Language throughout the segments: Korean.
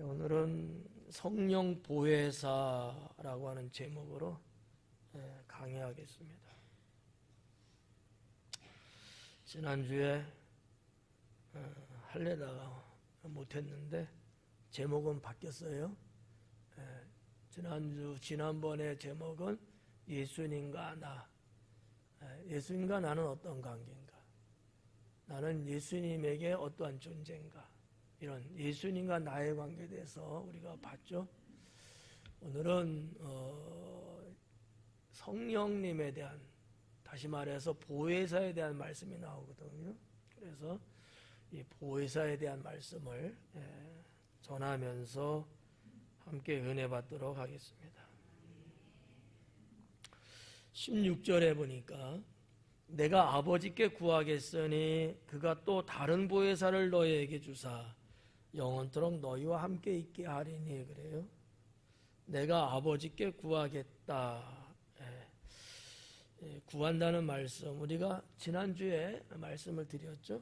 오늘은 성령 보혜사라고 하는 제목으로 강의하겠습니다. 지난주에 하려다가 못했는데 제목은 바뀌었어요. 지난번에 제목은 예수님과 나. 예수님과 나는 어떤 관계인가? 나는 예수님에게 어떠한 존재인가? 이런 예수님과 나의 관계에 대해서 우리가 봤죠. 오늘은 성령님에 대한, 다시 말해서 보혜사에 대한 말씀이 나오거든요. 그래서 이 보혜사에 대한 말씀을 전하면서 함께 은혜 받도록 하겠습니다. 16절에 보니까 내가 아버지께 구하겠으니 그가 또 다른 보혜사를 너희에게 주사 영원토록 너희와 함께 있게 하리니, 그래요. 내가 아버지께 구하겠다. 구한다는 말씀, 우리가 지난주에 말씀을 드렸죠.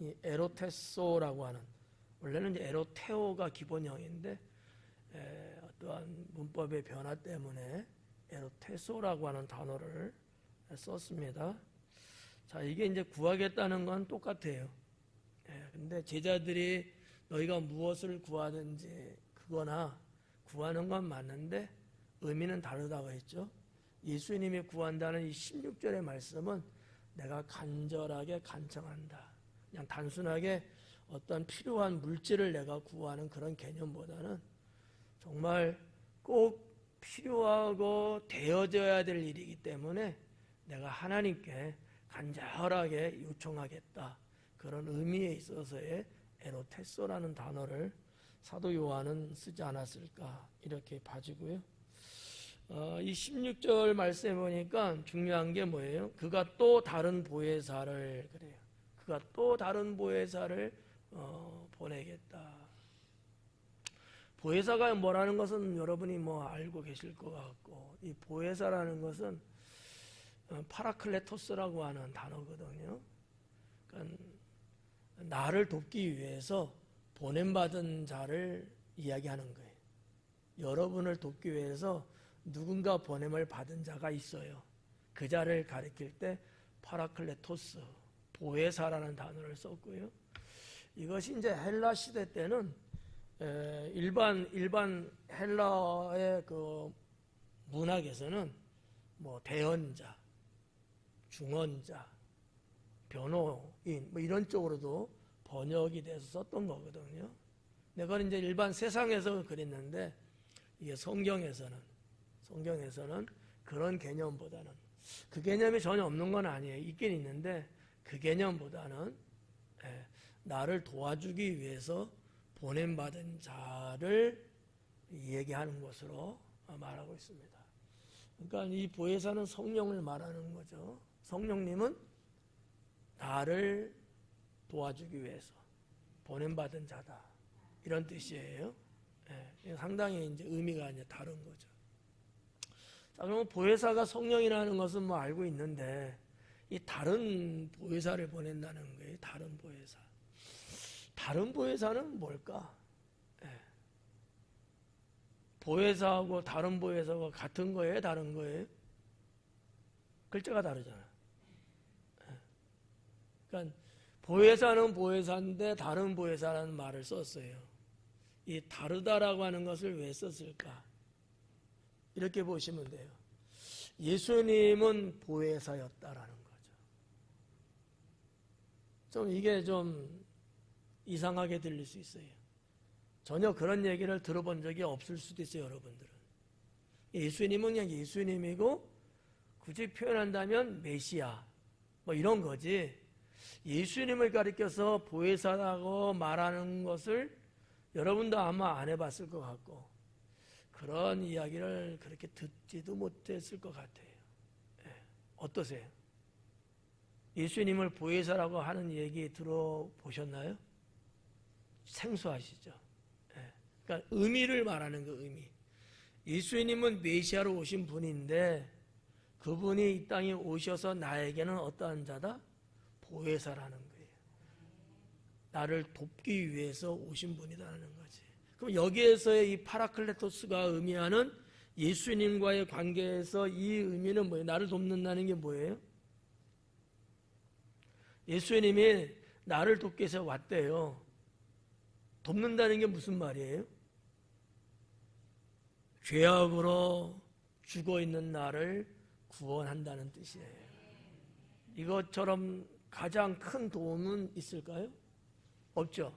이 에로테소라고 하는, 원래는 이제 에로테오가 기본형인데 어떠한 문법의 변화 때문에 에로테소라고 하는 단어를 썼습니다. 자, 이게 이제 구하겠다는 건 똑같아요. 근데 제자들이 너희가 무엇을 구하든지 그거나 구하는 건 맞는데 의미는 다르다고 했죠. 예수님이 구한다는 이 16절의 말씀은 내가 간절하게 간청한다. 그냥 단순하게 어떤 필요한 물질을 내가 구하는 그런 개념보다는 정말 꼭 필요하고 되어져야 될 일이기 때문에 내가 하나님께 간절하게 요청하겠다. 그런 의미에 있어서의 에로테소라는 단어를 사도 요한은 쓰지 않았을까, 이렇게 봐지고요. 이 16절 말씀에 보니까 중요한 게 뭐예요? 그가 또 다른 보혜사를, 그래요. 그가 또 다른 보혜사를 보내겠다. 보혜사가 뭐라는 것은 여러분이 알고 계실 것 같고, 이 보혜사라는 것은 파라클레토스라고 하는 단어거든요. 그러니까 나를 돕기 위해서 보냄받은 자를 이야기하는 거예요. 여러분을 돕기 위해서 누군가 보냄을 받은 자가 있어요. 그 자를 가리킬 때 파라클레토스, 보혜사라는 단어를 썼고요. 이것이 이제 헬라 시대 때는 일반 헬라의 그 문학에서는 대언자, 중언자, 변호인 이런 쪽으로도 번역이 돼서 썼던 거거든요. 내가 이제 일반 세상에서 그랬는데 이게 성경에서는 그런 개념보다는, 그 개념이 전혀 없는 건 아니에요. 있긴 있는데 그 개념보다는 나를 도와주기 위해서 보냄받은 자를 얘기하는 것으로 말하고 있습니다. 그러니까 이 보혜사는 성령을 말하는 거죠. 성령님은 나를 도와주기 위해서 보냄받은 자다, 이런 뜻이에요. 상당히 이제 의미가 이제 다른 거죠. 자, 그러면 보혜사가 성령이라는 것은 알고 있는데 이 다른 보혜사를 보낸다는 거예요. 다른 보혜사. 다른 보혜사는 뭘까? 보혜사하고 다른 보혜사가 같은 거예요? 다른 거예요? 글자가 다르잖아. 그러니까 보혜사는 보혜사인데 다른 보혜사라는 말을 썼어요. 이 다르다라고 하는 것을 왜 썼을까? 이렇게 보시면 돼요. 예수님은 보혜사였다라는 거죠. 이게 좀 이상하게 들릴 수 있어요. 전혀 그런 얘기를 들어본 적이 없을 수도 있어요, 여러분들은. 예수님은 그냥 예수님이고, 굳이 표현한다면 메시아, 이런 거지. 예수님을 가리켜서 보혜사라고 말하는 것을 여러분도 아마 안 해봤을 것 같고, 그런 이야기를 그렇게 듣지도 못했을 것 같아요. 어떠세요? 예수님을 보혜사라고 하는 얘기 들어보셨나요? 생소하시죠? 그러니까 의미를 말하는 거, 의미. 예수님은 메시아로 오신 분인데 그분이 이 땅에 오셔서 나에게는 어떠한 자다? 보혜사라는 거예요. 나를 돕기 위해서 오신 분이라는 거지. 그럼 여기에서의 이 파라클레토스가 의미하는 예수님과의 관계에서 이 의미는 뭐예요? 나를 돕는다는 게 뭐예요? 예수님이 나를 돕기 위해서 왔대요. 돕는다는 게 무슨 말이에요? 죄악으로 죽어있는 나를 구원한다는 뜻이에요. 이것처럼 가장 큰 도움은 있을까요? 없죠.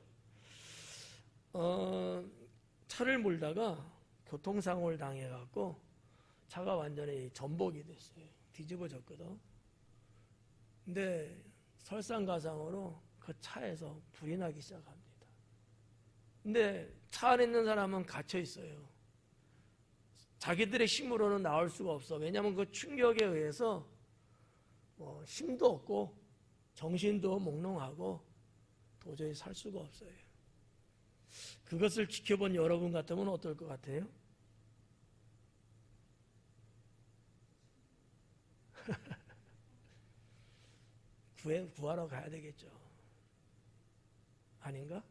차를 몰다가 교통사고를 당해갖고 차가 완전히 전복이 됐어요. 뒤집어졌거든. 근데 설상가상으로 그 차에서 불이 나기 시작합니다. 근데 차 안에 있는 사람은 갇혀 있어요. 자기들의 힘으로는 나올 수가 없어. 왜냐하면 그 충격에 의해서 힘도 없고 정신도 몽롱하고 도저히 살 수가 없어요. 그것을 지켜본 여러분 같으면 어떨 것 같아요? 구하러 가야 되겠죠. 아닌가?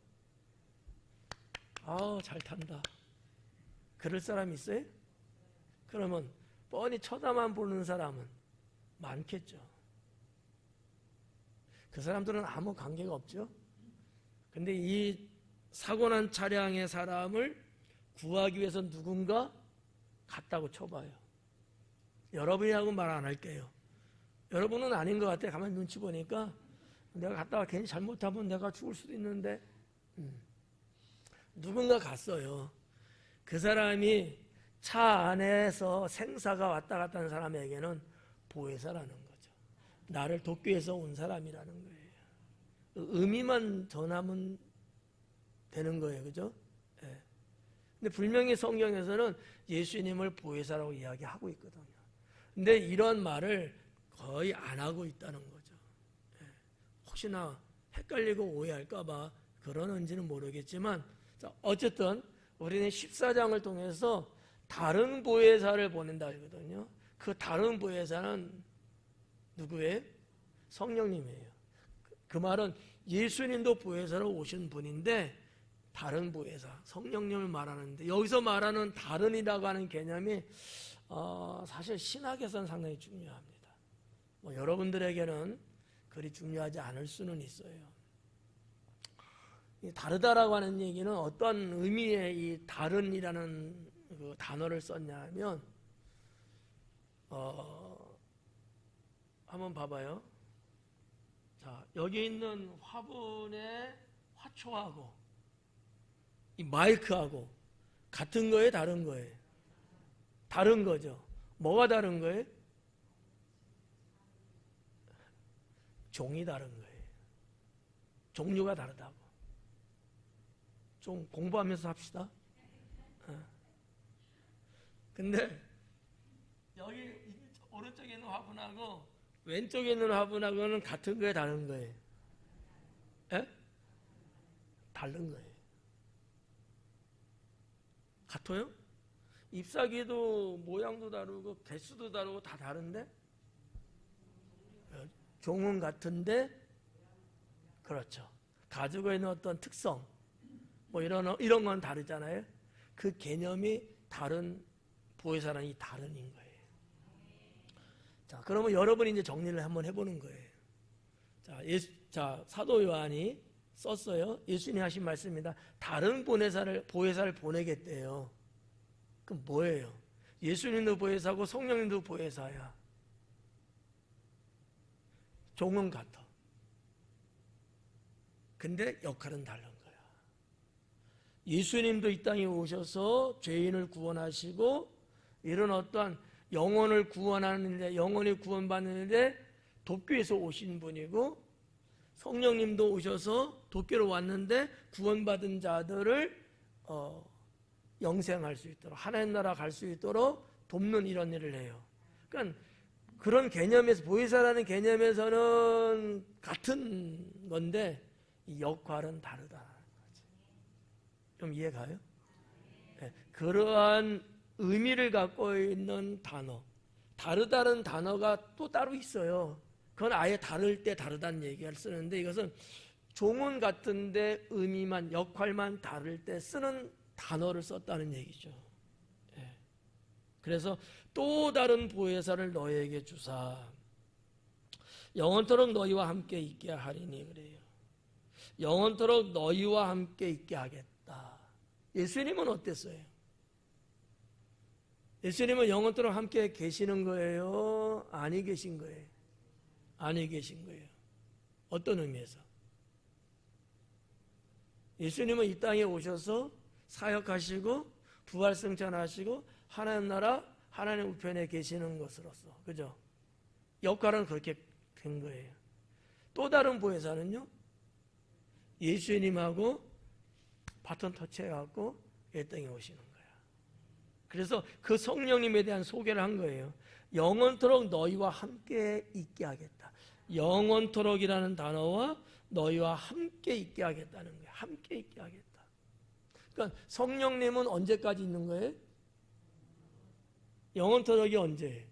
잘 탄다. 그럴 사람 있어요? 그러면 뻔히 쳐다만 보는 사람은 많겠죠. 그 사람들은 아무 관계가 없죠. 근데 이 사고난 차량의 사람을 구하기 위해서 누군가 갔다고 쳐봐요. 여러분이라고 말 안 할게요. 여러분은 아닌 것 같아요. 가만히 눈치 보니까 내가 갔다가 괜히 잘못하면 내가 죽을 수도 있는데 누군가 갔어요. 그 사람이 차 안에서 생사가 왔다 갔다 하는 사람에게는 보혜사라는 거죠. 나를 돕기 위해서 온 사람이라는 거예요. 의미만 전하면 되는 거예요. 그죠? 네. 근데 분명히 성경에서는 예수님을 보혜사라고 이야기하고 있거든요. 근데 이런 말을 거의 안 하고 있다는 거죠. 네. 혹시나 헷갈리고 오해할까봐 그러는지는 모르겠지만 어쨌든 우리는 14장을 통해서 다른 보혜사를 보낸다 하거든요. 그 다른 보혜사는 누구예요? 성령님이에요. 그 말은 예수님도 보혜사로 오신 분인데 다른 보혜사, 성령님을 말하는데 여기서 말하는 다른이라고 하는 개념이 사실 신학에서는 상당히 중요합니다. 여러분들에게는 그리 중요하지 않을 수는 있어요. 이 다르다라고 하는 얘기는 어떤 의미의 이 다른이라는 그 단어를 썼냐면 한번 봐봐요. 자, 여기 있는 화분의 화초하고 이 마이크하고 같은 거예요, 다른 거예요? 다른 거죠. 뭐가 다른 거예요? 종이 다른 거예요. 종류가 다르다고. 좀 공부하면서 합시다. 근데 여기 오른쪽에 있는 화분하고 왼쪽에 있는 화분하고는 같은 거예요, 다른 거예요? 에? 다른 거예요. 같아요? 잎사귀도 모양도 다르고 개수도 다르고 다 다른데? 종은 같은데, 그렇죠. 가지고 있는 어떤 특성, 이런 건 다르잖아요. 그 개념이 다른 보혜사랑이 다른인 거예요. 자, 그러면 여러분이 이제 정리를 한번 해보는 거예요. 자, 사도 요한이 썼어요. 예수님이 하신 말씀입니다. 다른 보혜사를 보내겠대요. 그럼 뭐예요? 예수님도 보혜사고 성령님도 보혜사야. 종은 같아. 근데 역할은 다른 거야. 예수님도 이 땅에 오셔서 죄인을 구원하시고 이런 어떠한 영혼을 구원하는데, 영혼이 구원받는데 돕기 위해서 오신 분이고, 성령님도 오셔서 돕기로 왔는데 구원받은 자들을 영생할 수 있도록, 하나님 나라 갈 수 있도록 돕는 이런 일을 해요. 그러니까 그런 개념에서, 보혜사라는 개념에서는 같은 건데 이 역할은 다르다는 거지. 좀 이해가요? 네. 그러한 의미를 갖고 있는 단어, 다르다는 단어가 또 따로 있어요. 그건 아예 다를 때 다르다는 얘기를 쓰는데, 이것은 종은 같은데 의미만, 역할만 다를 때 쓰는 단어를 썼다는 얘기죠. 예. 그래서 또 다른 보혜사를 너희에게 주사 영원토록 너희와 함께 있게 하리니 그래요. 영원토록 너희와 함께 있게 하겠다. 예수님은 어땠어요? 예수님은 영원토록 함께 계시는 거예요? 아니 계신 거예요? 아니 계신 거예요. 어떤 의미에서? 예수님은 이 땅에 오셔서 사역하시고 부활승천하시고 하나님 나라 하나님 우편에 계시는 것으로서, 그죠? 역할은 그렇게 된 거예요. 또 다른 보혜사는요, 예수님하고 바톤 터치해갖고 이 땅에 오시는 거예요. 그래서 그 성령님에 대한 소개를 한 거예요. 영원토록 너희와 함께 있게 하겠다. 영원토록이라는 단어와 너희와 함께 있게 하겠다는 거예요. 함께 있게 하겠다. 그러니까 성령님은 언제까지 있는 거예요? 영원토록이 언제예요?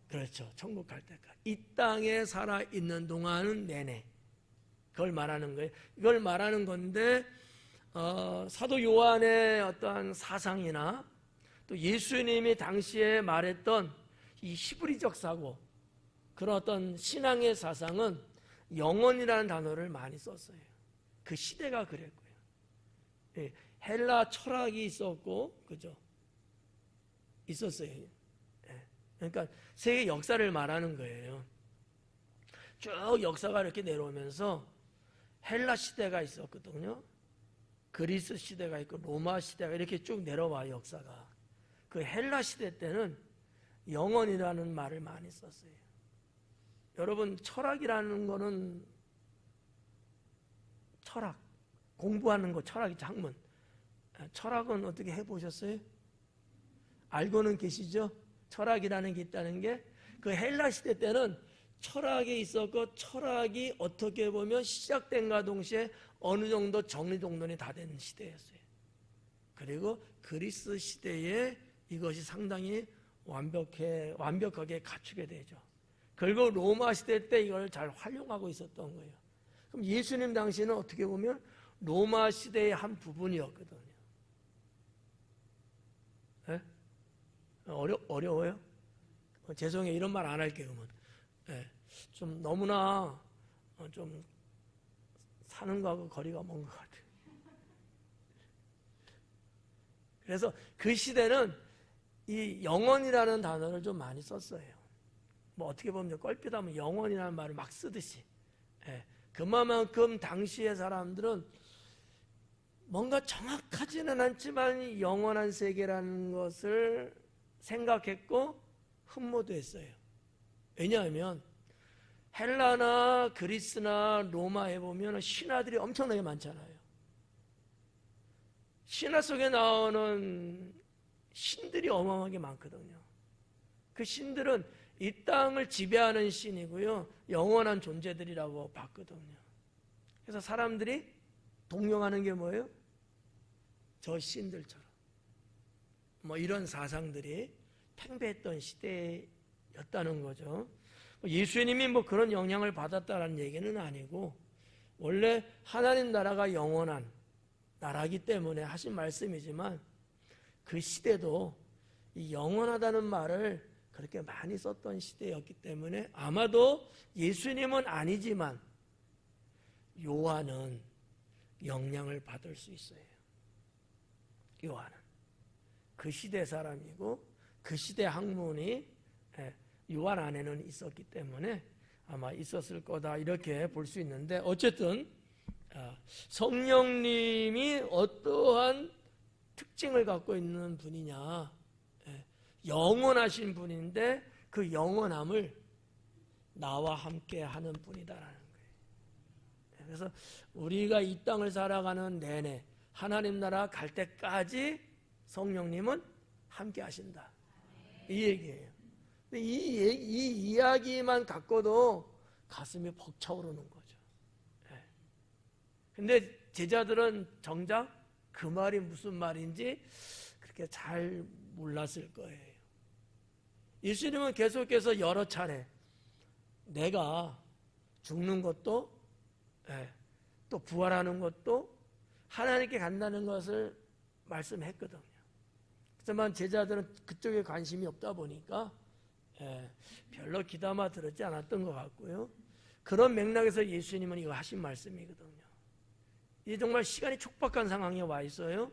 그렇죠. 천국 갈 때까지. 이 땅에 살아있는 동안은 내내. 그걸 말하는 거예요. 이걸 말하는 건데 사도 요한의 어떠한 사상이나 또 예수님이 당시에 말했던 이 히브리적 사고, 그런 어떤 신앙의 사상은 영원이라는 단어를 많이 썼어요. 그 시대가 그랬고요. 예, 헬라 철학이 있었고, 그죠? 있었어요. 예, 그러니까 세계 역사를 말하는 거예요. 쭉 역사가 이렇게 내려오면서 헬라 시대가 있었거든요. 그리스 시대가 있고 로마 시대가 이렇게 쭉 내려와요, 역사가. 그 헬라 시대 때는 영원이라는 말을 많이 썼어요. 여러분, 철학이라는 거는 철학, 공부하는 거 철학이죠, 학문. 철학은 어떻게 해보셨어요? 알고는 계시죠? 철학이라는 게 있다는 게. 그 헬라 시대 때는 철학이 있었고, 철학이 어떻게 보면 시작된과 동시에 어느 정도 정리정돈이 다 된 시대였어요. 그리고 그리스 시대에 이것이 상당히 완벽하게 갖추게 되죠. 그리고 로마 시대 때 이걸 잘 활용하고 있었던 거예요. 그럼 예수님 당시에는 어떻게 보면 로마 시대의 한 부분이었거든요. 네? 어려워요? 죄송해요. 이런 말 안 할게요. 그러면. 네. 좀 너무나 좀 사는 거하고 거리가 먼 것 같아요. 그래서 그 시대는 이 영원이라는 단어를 좀 많이 썼어요. 뭐 어떻게 보면 껄핏하면 영원이라는 말을 막 쓰듯이. 예, 그만큼 당시의 사람들은 뭔가 정확하지는 않지만 영원한 세계라는 것을 생각했고 흠모도 했어요. 왜냐하면 헬라나 그리스나 로마에 보면 신화들이 엄청나게 많잖아요. 신화 속에 나오는 신들이 어마어마하게 많거든요. 그 신들은 이 땅을 지배하는 신이고요, 영원한 존재들이라고 봤거든요. 그래서 사람들이 동경하는 게 뭐예요? 저 신들처럼. 뭐 이런 사상들이 팽배했던 시대였다는 거죠. 예수님이 뭐 그런 영향을 받았다는 얘기는 아니고, 원래 하나님 나라가 영원한 나라기 때문에 하신 말씀이지만, 그 시대도 이 영원하다는 말을 그렇게 많이 썼던 시대였기 때문에 아마도 예수님은 아니지만 요한은 영향을 받을 수 있어요. 요한은 그 시대 사람이고 그 시대 학문이 요한 안에는 있었기 때문에 아마 있었을 거다, 이렇게 볼 수 있는데, 어쨌든 성령님이 어떠한 특징을 갖고 있는 분이냐, 영원하신 분인데 그 영원함을 나와 함께 하는 분이다라는 거예요. 그래서 우리가 이 땅을 살아가는 내내 하나님 나라 갈 때까지 성령님은 함께 하신다, 이 얘기예요. 근데 이 이야기만 갖고도 가슴이 벅차오르는 거죠. 근데 제자들은 정작 그 말이 무슨 말인지 그렇게 잘 몰랐을 거예요. 예수님은 계속해서 여러 차례 내가 죽는 것도 또 부활하는 것도 하나님께 간다는 것을 말씀했거든요. 하지만 제자들은 그쪽에 관심이 없다 보니까 별로 귀담아 들었지 않았던 것 같고요. 그런 맥락에서 예수님은 이거 하신 말씀이거든요. 이게 정말 시간이 촉박한 상황에 와 있어요.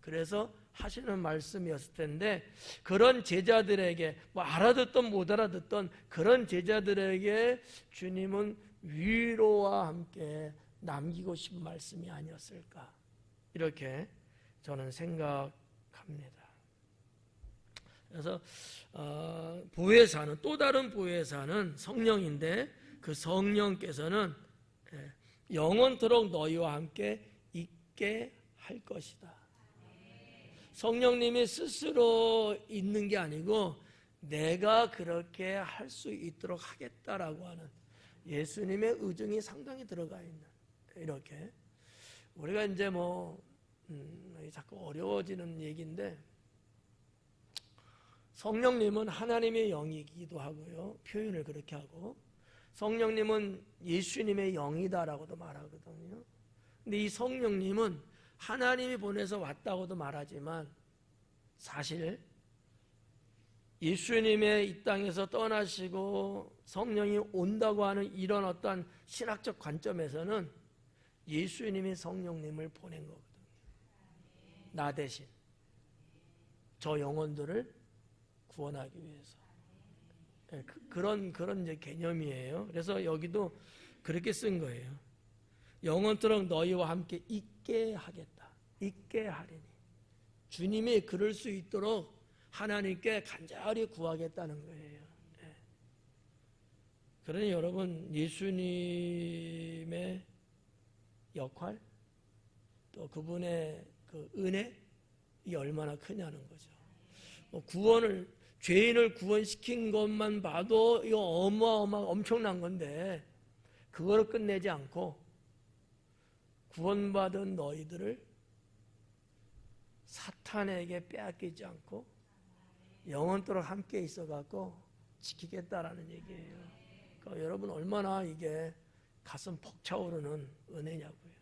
그래서 하시는 말씀이었을 텐데, 그런 제자들에게 알아듣던 못 알아듣던 그런 제자들에게 주님은 위로와 함께 남기고 싶은 말씀이 아니었을까, 이렇게 저는 생각합니다. 그래서 보혜사는, 또 다른 보혜사는 성령인데, 그 성령께서는 영원토록 너희와 함께 있게 할 것이다. 성령님이 스스로 있는 게 아니고 내가 그렇게 할 수 있도록 하겠다라고 하는 예수님의 의중이 상당히 들어가 있는, 이렇게 우리가 이제 자꾸 어려워지는 얘기인데, 성령님은 하나님의 영이기도 하고요, 표현을 그렇게 하고, 성령님은 예수님의 영이다라고도 말하거든요. 근데 이 성령님은 하나님이 보내서 왔다고도 말하지만, 사실 예수님의 이 땅에서 떠나시고 성령이 온다고 하는 이런 어떤 신학적 관점에서는 예수님이 성령님을 보낸 거거든요. 나 대신 저 영혼들을 구원하기 위해서. 그런 이제 개념이에요. 그래서 여기도 그렇게 쓴 거예요. 영원토록 너희와 함께 있게 하겠다. 있게 하리니. 주님이 그럴 수 있도록 하나님께 간절히 구하겠다는 거예요. 그러니 여러분, 예수님의 역할, 또 그분의 그 은혜, 이 얼마나 크냐는 거죠. 죄인을 구원시킨 것만 봐도 이거 엄청난 건데, 그거를 끝내지 않고 구원받은 너희들을 사탄에게 빼앗기지 않고 영원토록 함께 있어갖고 지키겠다라는 얘기예요. 그러니까 여러분, 얼마나 이게 가슴 벅차오르는 은혜냐고요.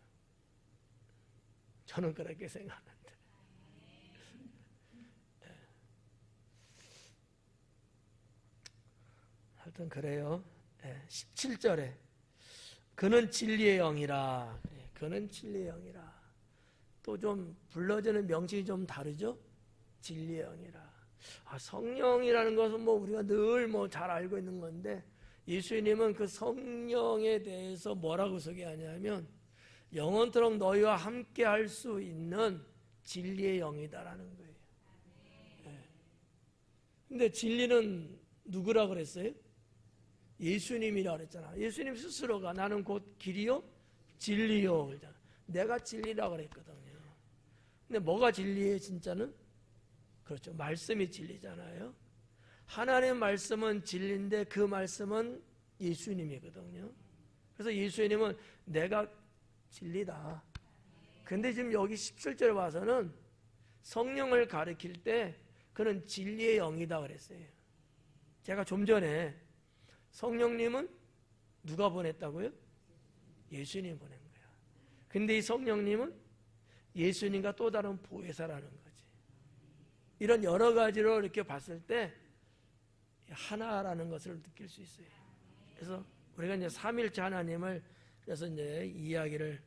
저는 그렇게 생각하는데. 하여튼 그래요. 17절에 그는 진리의 영이라. 그는 진리의 영이라. 또 좀 불러지는 명칭이 좀 다르죠? 진리의 영이라. 성령이라는 것은 우리가 늘 잘 알고 있는 건데, 예수님은 그 성령에 대해서 뭐라고 소개하냐면 영원토록 너희와 함께 할 수 있는 진리의 영이다라는 거예요. 근데 진리는 누구라고 그랬어요? 예수님이라고 그랬잖아. 예수님 스스로가 나는 곧 길이요 진리요 그러잖아. 내가 진리라고 그랬거든요. 근데 뭐가 진리예요 진짜는? 그렇죠, 말씀이 진리잖아요. 하나님의 말씀은 진리인데 그 말씀은 예수님이거든요. 그래서 예수님은 내가 진리다. 근데 지금 여기 17절에 와서는 성령을 가리킬 때 그는 진리의 영이다 그랬어요. 제가 좀 전에 성령님은 누가 보냈다고요? 예수님이 보낸 거야. 근데 이 성령님은 예수님과 또 다른 보혜사라는 거지. 이런 여러 가지로 이렇게 봤을 때 하나라는 것을 느낄 수 있어요. 그래서 우리가 이제 삼일체 하나님을 그래서 이제 이야기를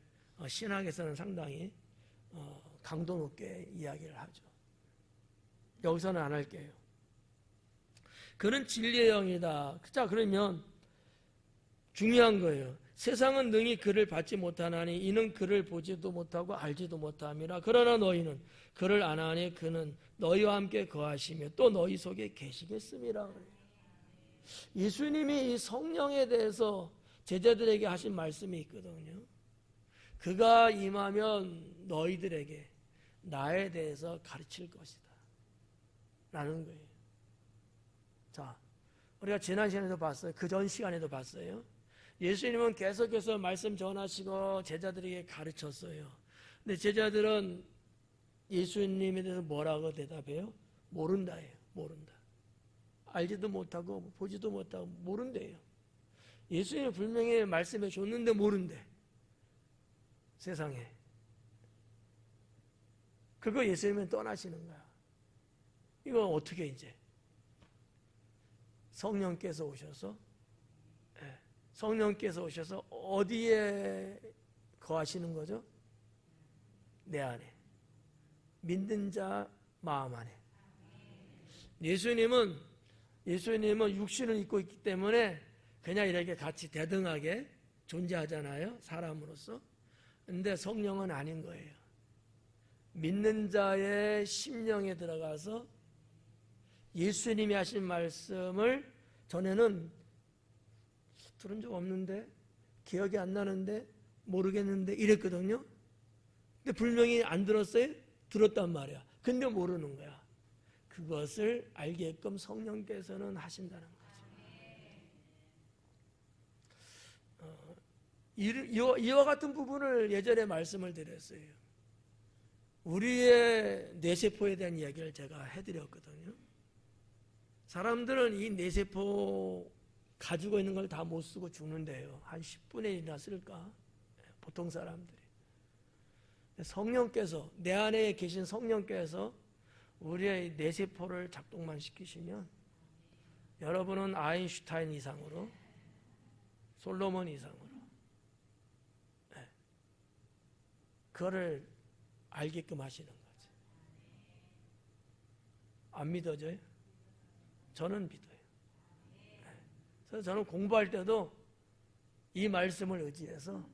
신학에서는 상당히 강도 높게 이야기를 하죠. 여기서는 안 할게요. 그는 진리의 영이다. 자, 그러면 중요한 거예요. 세상은 능히 그를 받지 못하나니 이는 그를 보지도 못하고 알지도 못함이라. 그러나 너희는 그를 아나니 그는 너희와 함께 거하시며 또 너희 속에 계시겠음이라. 예수님이 이 성령에 대해서 제자들에게 하신 말씀이 있거든요. 그가 임하면 너희들에게 나에 대해서 가르칠 것이다 라는 거예요. 자, 우리가 지난 시간에도 봤어요. 그 전 시간에도 봤어요. 예수님은 계속해서 말씀 전하시고 제자들에게 가르쳤어요. 근데 제자들은 예수님에 대해서 뭐라고 대답해요? 모른다예요. 모른다. 알지도 못하고 보지도 못하고 모른대요. 예수님이 분명히 말씀해 줬는데 모른대. 세상에. 그거 예수님은 떠나시는 거야. 이거 어떻게 이제? 성령께서 오셔서, 성령께서 오셔서 어디에 거하시는 거죠? 내 안에. 믿는 자 마음 안에. 예수님은 육신을 입고 있기 때문에 그냥 이렇게 같이 대등하게 존재하잖아요. 사람으로서. 근데 성령은 아닌 거예요. 믿는 자의 심령에 들어가서 예수님이 하신 말씀을 전에는 들은 적 없는데, 기억이 안 나는데, 모르겠는데 이랬거든요. 근데 분명히 안 들었어요? 들었단 말이야. 근데 모르는 거야. 그것을 알게끔 성령께서는 하신다는 거죠. 이와 같은 부분을 예전에 말씀을 드렸어요. 우리의 뇌세포에 대한 이야기를 제가 해드렸거든요. 사람들은 이 뇌세포 가지고 있는 걸 다 못 쓰고 죽는데요. 한 10분의 1이나 쓸까? 보통 사람들이. 성령께서, 내 안에 계신 성령께서 우리의 뇌세포를 작동만 시키시면 여러분은 아인슈타인 이상으로, 솔로몬 이상으로 그거를 알게끔 하시는 거지. 안 믿어져요? 저는 믿어요. 그래서 저는 공부할 때도 이 말씀을 의지해서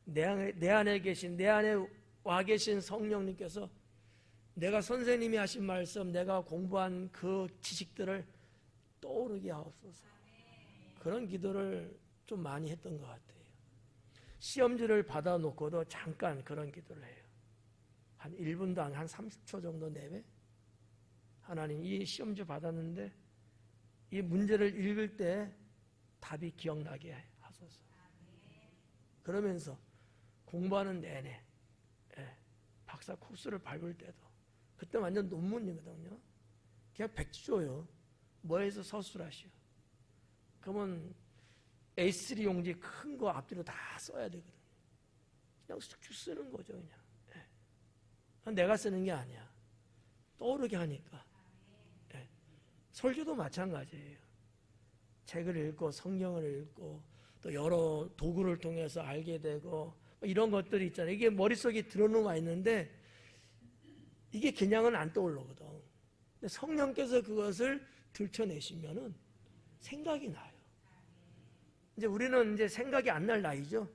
내 안에 계신, 내 안에 와 계신 성령님께서 내가 선생님이 하신 말씀, 내가 공부한 그 지식들을 떠오르게 하옵소서. 그런 기도를 좀 많이 했던 것 같아요. 시험지를 받아놓고도 잠깐 그런 기도를 해요. 한 1분도 한 30초 정도 내외. 하나님, 이 시험지 받았는데 이 문제를 읽을 때 답이 기억나게 하소서. 그러면서 공부하는 내내 박사 코스를 밟을 때도 그때 완전 논문이거든요. 그냥 백지조요. 뭐해서 서술하시오. 그러면 A3 용지 큰 거 앞뒤로 다 써야 되거든요. 그냥 쑥쑥 쓰는 거죠. 그냥 내가 쓰는 게 아니야. 떠오르게 하니까. 설교도 마찬가지예요. 책을 읽고 성경을 읽고 또 여러 도구를 통해서 알게 되고 이런 것들이 있잖아요. 이게 머릿속에 들어놓아 있는데 이게 그냥은 안 떠올르거든. 근데 성령께서 그것을 들춰내시면은 생각이 나요. 이제 우리는 이제 생각이 안 날 나이죠.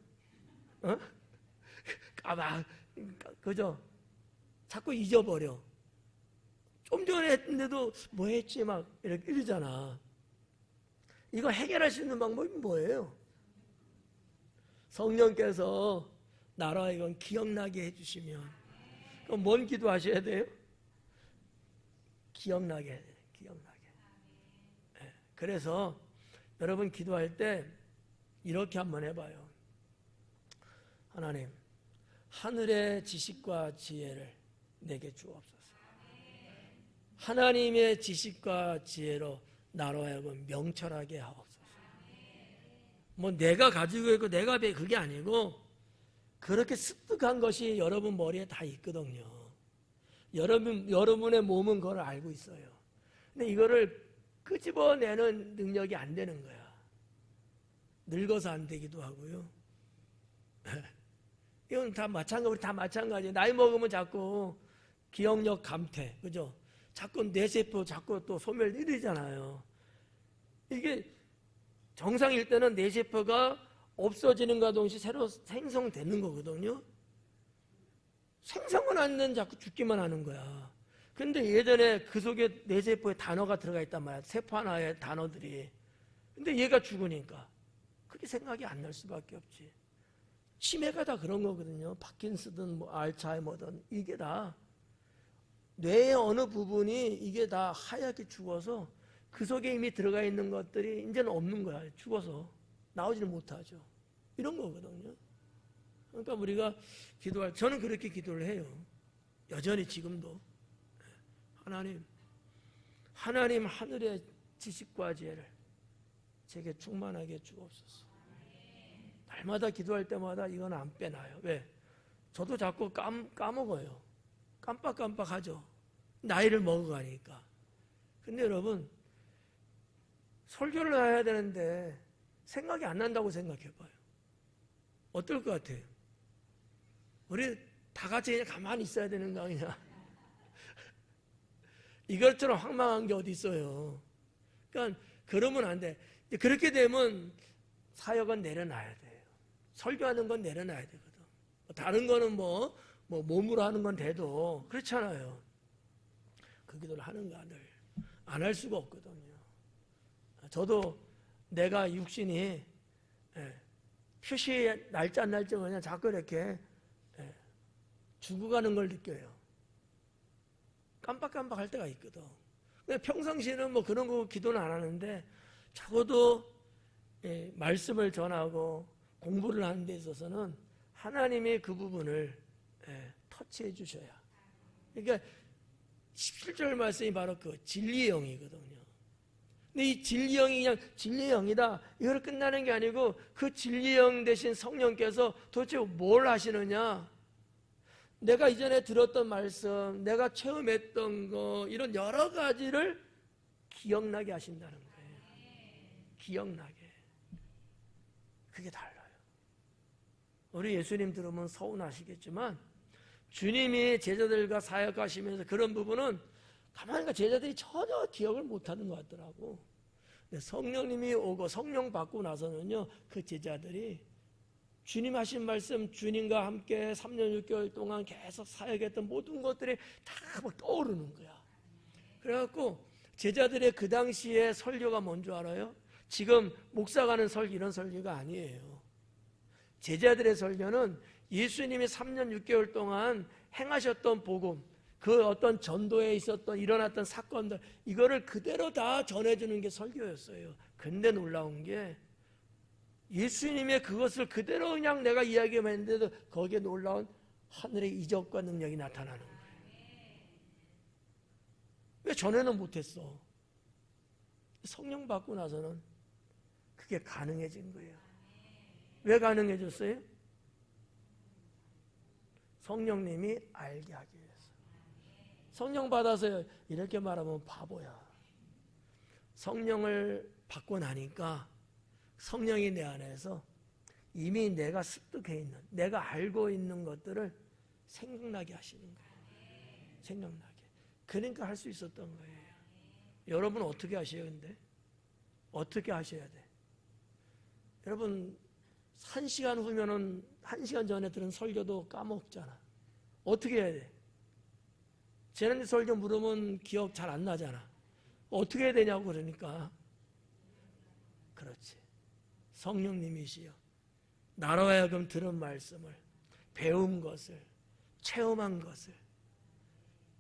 그죠? 자꾸 잊어버려. 좀 전에 했는데도 뭐 했지 막 이러잖아. 이거 해결할 수 있는 방법이 뭐예요? 성령께서 나라 이건 기억나게 해주시면, 그럼 뭔 기도하셔야 돼요? 기억나게 해야 돼요. 기억나게. 그래서 여러분 기도할 때 이렇게 한번 해봐요. 하나님, 하늘의 지식과 지혜를 내게 주옵소서. 하나님의 지식과 지혜로 나로 하여금 명철하게 하옵소서. 뭐 내가 가지고 있고 내가 그게 아니고 그렇게 습득한 것이 여러분 머리에 다 있거든요. 여러분의 몸은 그걸 알고 있어요. 근데 이거를 끄집어내는 능력이 안 되는 거야. 늙어서 안 되기도 하고요. 이건 다 마찬가지, 우리 다 마찬가지예요. 나이 먹으면 자꾸 기억력 감퇴, 그죠? 자꾸 뇌세포 자꾸 또 소멸 이러잖아요. 이게 정상일 때는 뇌세포가 없어지는과 동시에 새로 생성되는 거거든요. 생성은 안 되는 자꾸 죽기만 하는 거야. 근데 예전에 그 속에 뇌세포에 단어가 들어가 있단 말이야. 세포 하나의 단어들이. 근데 얘가 죽으니까 그게 생각이 안 날 수밖에 없지. 치매가 다 그런 거거든요. 파킨스든 뭐 알츠하이머든 이게 다 뇌의 어느 부분이 이게 다 하얗게 죽어서 그 속에 이미 들어가 있는 것들이 이제는 없는 거야. 죽어서 나오지를 못하죠. 이런 거거든요. 그러니까 우리가 저는 그렇게 기도를 해요. 여전히 지금도. 하나님 하늘의 지식과 지혜를 제게 충만하게 주옵소서. 날마다 기도할 때마다 이건 안 빼놔요. 왜? 저도 자꾸 까먹어요. 깜빡깜빡하죠. 나이를 먹어가니까. 근데 여러분, 설교를 해야 되는데 생각이 안 난다고 생각해봐요. 어떨 것 같아요? 우리 다 같이 그냥 가만히 있어야 되는 거 아니냐? 이것처럼 황망한 게 어디 있어요? 그러니까 그러면 안 돼. 그렇게 되면 사역은 내려놔야 돼요. 설교하는 건 내려놔야 되거든. 다른 거는 뭐 몸으로 하는 건 돼도 그렇잖아요. 그 기도를 하는가 늘 안 할 수가 없거든요. 저도 내가 육신이 표시 날짜 그냥 자꾸 이렇게 죽어가는 걸 느껴요. 깜빡깜빡할 때가 있거든. 평상시에는 뭐 그런 거 기도는 안 하는데 적어도 말씀을 전하고 공부를 하는 데 있어서는 하나님이 그 부분을 터치해 주셔야. 그러니까 17절 말씀이 바로 그 진리의 영이거든요. 근데 이 진리의 영이 그냥 진리의 영이다 이걸 끝나는 게 아니고 그 진리의 영 대신 성령께서 도대체 뭘 하시느냐, 내가 이전에 들었던 말씀, 내가 체험했던 거, 이런 여러 가지를 기억나게 하신다는 거예요. 기억나게. 그게 달라요. 우리 예수님 들으면 서운하시겠지만 주님이 제자들과 사역하시면서 그런 부분은 가만히 보니까 제자들이 전혀 기억을 못하는 것 같더라고. 근데 성령님이 오고 성령 받고 나서는요, 그 제자들이 주님 하신 말씀, 주님과 함께 3년 6개월 동안 계속 사역했던 모든 것들이 다 막 떠오르는 거야. 그래갖고 제자들의 그 당시에 설교가 뭔 줄 알아요? 지금 목사가 하는 설교, 이런 설교가 아니에요. 제자들의 설교는 예수님이 3년 6개월 동안 행하셨던 복음, 그 어떤 전도에 있었던 일어났던 사건들, 이거를 그대로 다 전해주는 게 설교였어요. 근데 놀라운 게 예수님의 그것을 그대로 그냥 내가 이야기만 했는데도 거기에 놀라운 하늘의 이적과 능력이 나타나는 거예요. 왜 전에는 못했어? 성령 받고 나서는 그게 가능해진 거예요. 왜 가능해졌어요? 성령님이 알게 하기 위해서. 성령 받아서 이렇게 말하면 바보야. 성령을 받고 나니까 성령이 내 안에서 이미 내가 습득해 있는, 내가 알고 있는 것들을 생각나게 하시는 거예요. 생각나게. 그러니까 할 수 있었던 거예요. 여러분 어떻게 하셔요, 근데? 어떻게 하셔야 돼? 여러분, 1시간 후면은 1시간 전에 들은 설교도 까먹잖아. 어떻게 해야 돼? 지난주 설교 물으면 기억 잘 안 나잖아. 어떻게 해야 되냐고 그러니까. 그렇지. 성령님이시여, 나로 하여금 들은 말씀을, 배운 것을, 체험한 것을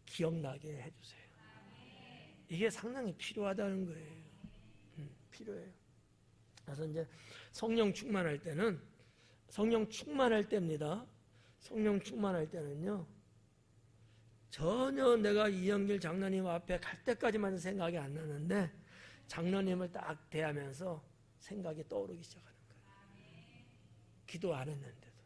기억나게 해주세요. 이게 상당히 필요하다는 거예요. 필요해요. 그래서 이제 성령 충만할 때는, 성령 충만할 때입니다. 성령 충만할 때는요, 전혀 내가 이영길 장로님 앞에 갈 때까지만 생각이 안 나는데 장로님을 딱 대하면서 생각이 떠오르기 시작하는 거예요. 기도 안 했는데도.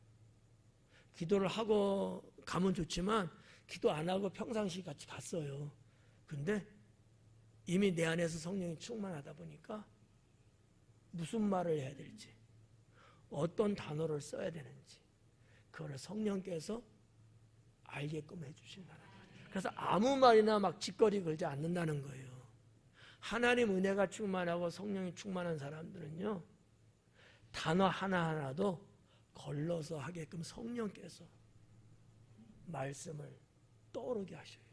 기도를 하고 가면 좋지만 기도 안 하고 평상시 같이 갔어요. 근데 이미 내 안에서 성령이 충만하다 보니까 무슨 말을 해야 될지, 어떤 단어를 써야 되는지 그거를 성령께서 알게끔 해주신다는 거예요. 그래서 아무 말이나 막 짓거리 걸지 않는다는 거예요. 하나님 은혜가 충만하고 성령이 충만한 사람들은요, 단어 하나하나도 걸러서 하게끔 성령께서 말씀을 떠오르게 하셔요.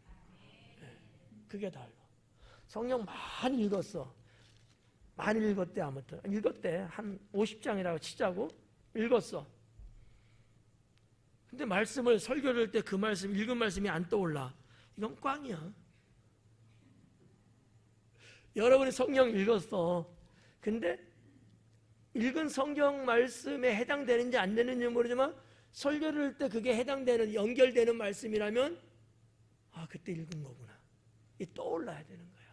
네, 그게 달라. 성령 많이 읽었어. 많이 읽었대. 아무튼 읽었대. 한 50장이라고 치자고 읽었어. 근데 말씀을 설교를 할 때 그 말씀, 읽은 말씀이 안 떠올라. 이건 꽝이야. 여러분이 성경 읽었어. 근데 읽은 성경 말씀에 해당되는지 안 되는지 모르지만 설교를 할 때 그게 해당되는, 연결되는 말씀이라면 아, 그때 읽은 거구나. 이게 떠올라야 되는 거야.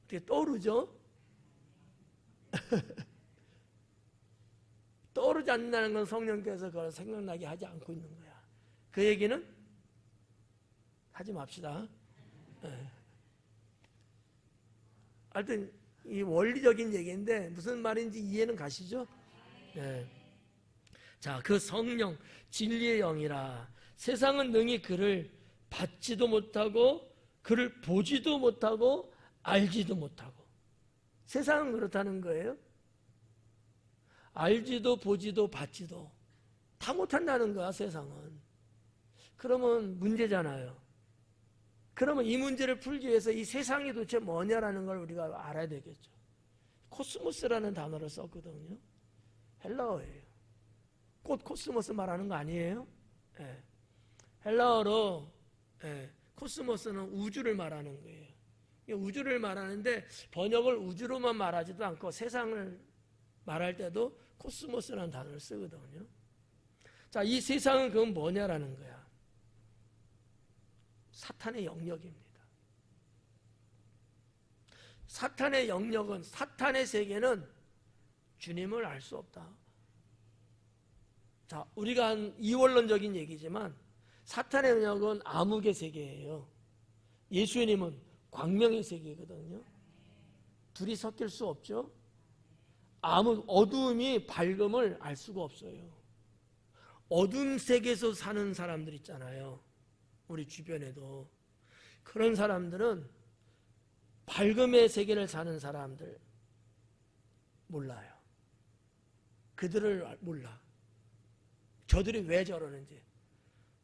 어떻게 떠오르죠? 떠오르지 않는다는 건 성령께서 그걸 생각나게 하지 않고 있는 거야. 그 얘기는 하지 맙시다. 하여튼 이 원리적인 얘기인데 무슨 말인지 이해는 가시죠? 네. 자, 그 성령, 진리의 영이라 세상은 능히 그를 받지도 못하고 그를 보지도 못하고 알지도 못하고. 세상은 그렇다는 거예요. 알지도 보지도 받지도 다 못한다는 거야, 세상은. 그러면 문제잖아요. 그러면 이 문제를 풀기 위해서 이 세상이 도대체 뭐냐라는 걸 우리가 알아야 되겠죠. 코스모스라는 단어를 썼거든요. 헬라어예요. 꽃 코스모스 말하는 거 아니에요? 예. 헬라어로 코스모스는 우주를 말하는 거예요. 우주를 말하는데 번역을 우주로만 말하지도 않고 세상을 말할 때도 코스모스라는 단어를 쓰거든요. 자, 이 세상은 그건 뭐냐라는 거야. 사탄의 영역입니다. 사탄의 영역은, 사탄의 세계는 주님을 알 수 없다. 자, 우리가 한 이원론적인 얘기지만 사탄의 영역은 암흑의 세계예요. 예수님은 광명의 세계거든요. 둘이 섞일 수 없죠. 어두움이 밝음을 알 수가 없어요. 어둠 세계에서 사는 사람들 있잖아요. 우리 주변에도. 그런 사람들은 밝음의 세계를 사는 사람들 몰라요. 그들을 몰라. 저들이 왜 저러는지.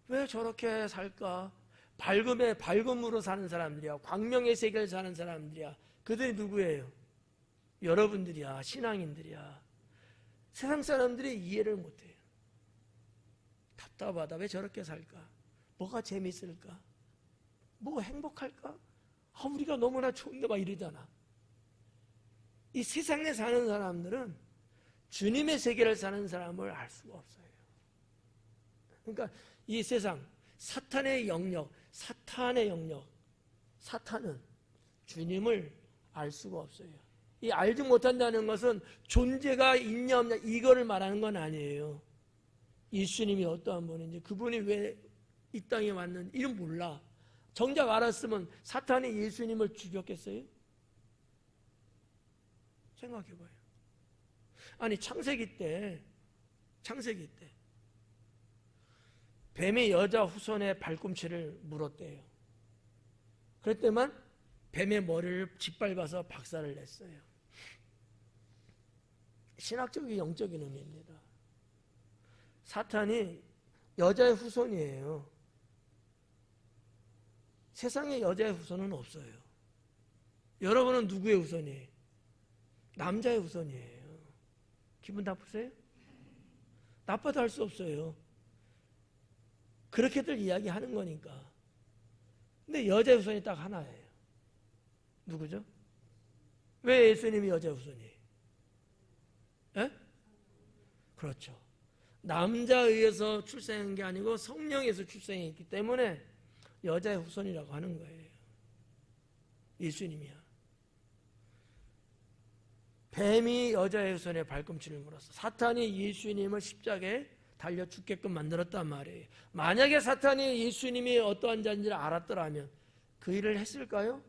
왜 저렇게 살까? 밝음으로 사는 사람들이야. 광명의 세계를 사는 사람들이야. 그들이 누구예요? 여러분들이야. 신앙인들이야. 세상 사람들이 이해를 못해요. 답답하다. 왜 저렇게 살까? 뭐가 재밌을까? 뭐 행복할까? 우리가 너무나 좋은데 막 이러잖아. 이 세상에 사는 사람들은 주님의 세계를 사는 사람을 알 수가 없어요. 그러니까 이 세상, 사탄의 영역, 사탄은 주님을 알 수가 없어요. 이 알지 못한다는 것은 존재가 있냐 없냐 이거를 말하는 건 아니에요. 예수님이 어떠한 분인지, 그분이 왜 이 땅에 왔는지 이런 몰라. 정작 알았으면 사탄이 예수님을 죽였겠어요? 생각해봐요. 아니 창세기 때 뱀이 여자 후손의 발꿈치를 물었대요. 그랬더만 뱀의 머리를 짓밟아서 박살을 냈어요. 신학적인 영적인 의미입니다. 사탄이 여자의 후손이에요. 세상에 여자의 후손은 없어요. 여러분은 누구의 후손이에요? 남자의 후손이에요. 기분 나쁘세요? 나빠도 할 수 없어요. 그렇게들 이야기하는 거니까. 근데 여자의 후손이 딱 하나예요. 누구죠? 왜 예수님이 여자의 후손이에요? 에? 그렇죠. 남자에 의해서 출생한 게 아니고 성령에서 출생했기 때문에 여자의 후손이라고 하는 거예요. 예수님이야. 뱀이 여자의 후손의 발꿈치를 물었어. 사탄이 예수님을 십자가에 달려 죽게끔 만들었단 말이에요. 만약에 사탄이 예수님이 어떠한 자인지를 알았더라면 그 일을 했을까요?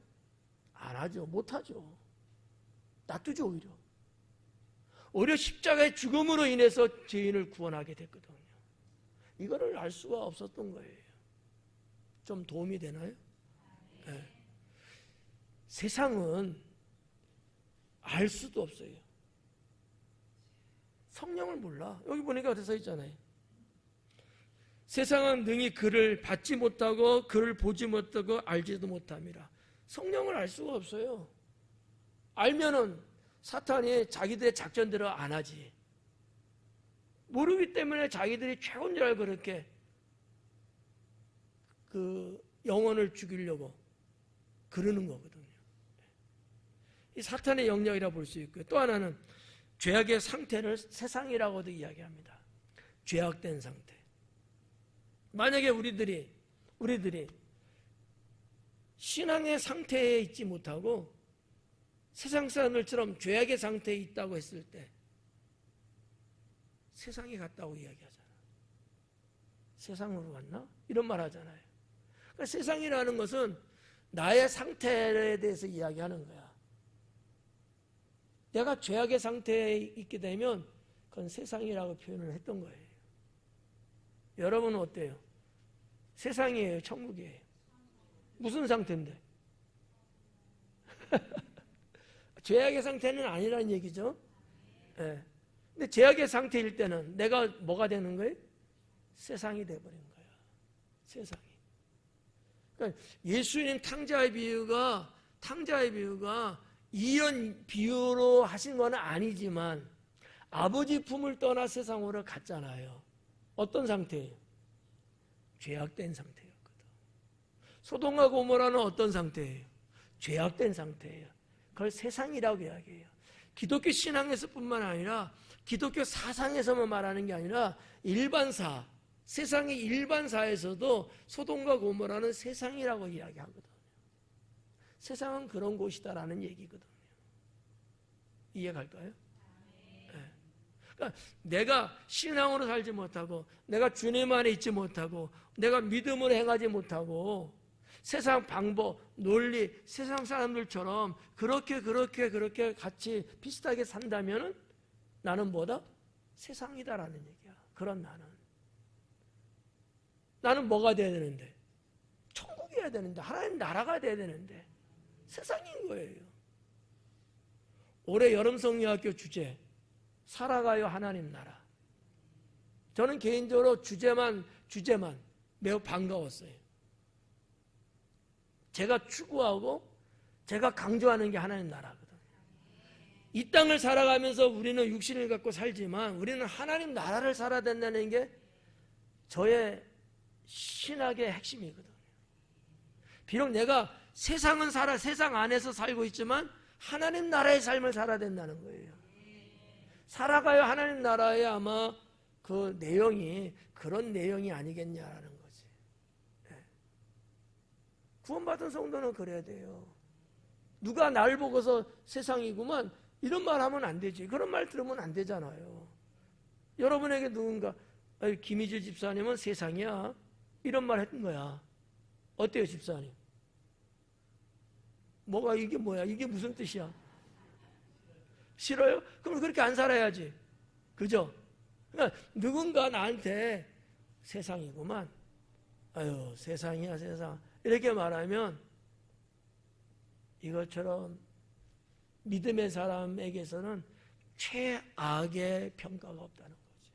안 하죠. 못 하죠. 놔두죠. 오히려 십자가의 죽음으로 인해서 죄인을 구원하게 됐거든요. 이거를 알 수가 없었던 거예요. 좀 도움이 되나요? 네. 세상은 알 수도 없어요. 성령을 몰라. 여기 보니까 어디서 있잖아요. 세상은 능히 그를 받지 못하고 그를 보지 못하고 알지도 못함이라. 성령을 알 수가 없어요. 알면은 사탄이 자기들의 작전대로 안 하지. 모르기 때문에 자기들이 최고인 줄 알고 그렇게 그 영혼을 죽이려고 그러는 거거든요. 이 사탄의 영역이라 볼 수 있고요. 또 하나는 죄악의 상태를 세상이라고도 이야기합니다. 죄악된 상태. 만약에 우리들이 신앙의 상태에 있지 못하고 세상 사람들처럼 죄악의 상태에 있다고 했을 때 세상에 갔다고 이야기하잖아. 세상으로 갔나? 이런 말 하잖아요. 그러니까 세상이라는 것은 나의 상태에 대해서 이야기하는 거야. 내가 죄악의 상태에 있게 되면 그건 세상이라고 표현을 했던 거예요. 여러분은 어때요? 세상이에요? 천국이에요? 무슨 상태인데? 죄악의 상태는 아니라는 얘기죠. 네. 근데 죄악의 상태일 때는 내가 뭐가 되는 거예요? 세상이 돼버린 거야. 세상이. 그러니까 예수님 탕자의 비유가 이런 비유로 하신 건 아니지만 아버지 품을 떠나 세상으로 갔잖아요. 어떤 상태예요? 죄악된 상태였거든. 소돔과 고모라는 어떤 상태예요? 죄악된 상태예요. 그걸 세상이라고 이야기해요. 기독교 신앙에서뿐만 아니라 기독교 사상에서만 말하는 게 아니라 일반사, 세상의 일반사에서도 소돔과 고모라는 세상이라고 이야기하거든요. 세상은 그런 곳이다라는 얘기거든요. 이해갈까요? 네. 그러니까 내가 신앙으로 살지 못하고 내가 주님 안에 있지 못하고 내가 믿음으로 행하지 못하고 세상 방법, 논리, 세상 사람들처럼 그렇게 같이 비슷하게 산다면 나는 뭐다? 세상이다라는 얘기야. 그런 나는 뭐가 돼야 되는데? 천국이어야 되는데, 하나님 나라가 돼야 되는데 세상인 거예요. 올해 여름성리학교 주제 살아가요 하나님 나라. 저는 개인적으로 주제만 매우 반가웠어요. 제가 추구하고 제가 강조하는 게 하나님 나라거든요. 이 땅을 살아가면서 우리는 육신을 갖고 살지만 우리는 하나님 나라를 살아야 된다는 게 저의 신학의 핵심이거든요. 비록 내가 세상 안에서 살고 있지만 하나님 나라의 삶을 살아야 된다는 거예요. 살아가요 하나님 나라에 아마 그 내용이 그런 내용이 아니겠냐라는 거지. 구원받은 성도는 그래야 돼요. 누가 날 보고서 세상이구만 이런 말 하면 안 되지. 그런 말 들으면 안 되잖아요. 여러분에게 누군가 김희재 집사님은 세상이야 이런 말 했던 거야. 어때요 집사님? 뭐가 이게 뭐야? 이게 무슨 뜻이야? 싫어요? 그럼 그렇게 안 살아야지. 그죠? 그러니까 누군가 나한테 세상이구만. 아유 세상이야 세상. 이렇게 말하면 이것처럼 믿음의 사람에게서는 최악의 평가가 없다는 거지.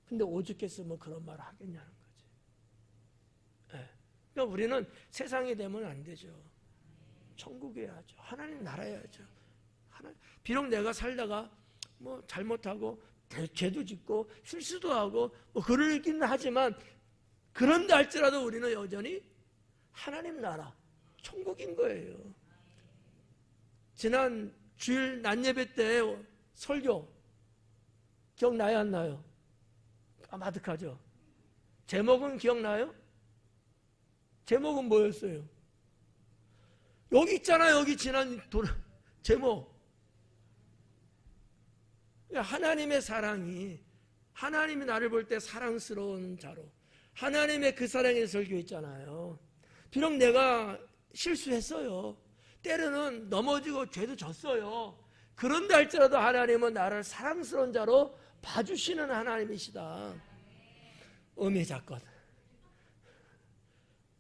근데 오죽했으면 그런 말을 하겠냐는 거지. 네. 그러니까 우리는 세상이 되면 안 되죠. 천국이어야죠. 하나님 나라여야죠. 비록 내가 살다가 뭐 잘못하고 죄도 짓고 실수도 하고 뭐 그러긴 하지만 그런데 할지라도 우리는 여전히 하나님 나라 천국인 거예요. 지난 주일 낮예배 때 설교 기억나요 안 나요? 까마득하죠. 제목은 기억나요? 제목은 뭐였어요? 여기 있잖아요. 여기 지난 제목. 하나님의 사랑이 하나님이 나를 볼 때 사랑스러운 자로 하나님의 그 사랑의 설교했잖아요. 비록 내가 실수했어요. 때로는 넘어지고 죄도 졌어요. 그런데 할지라도 하나님은 나를 사랑스러운 자로 봐주시는 하나님이시다. 음해작건.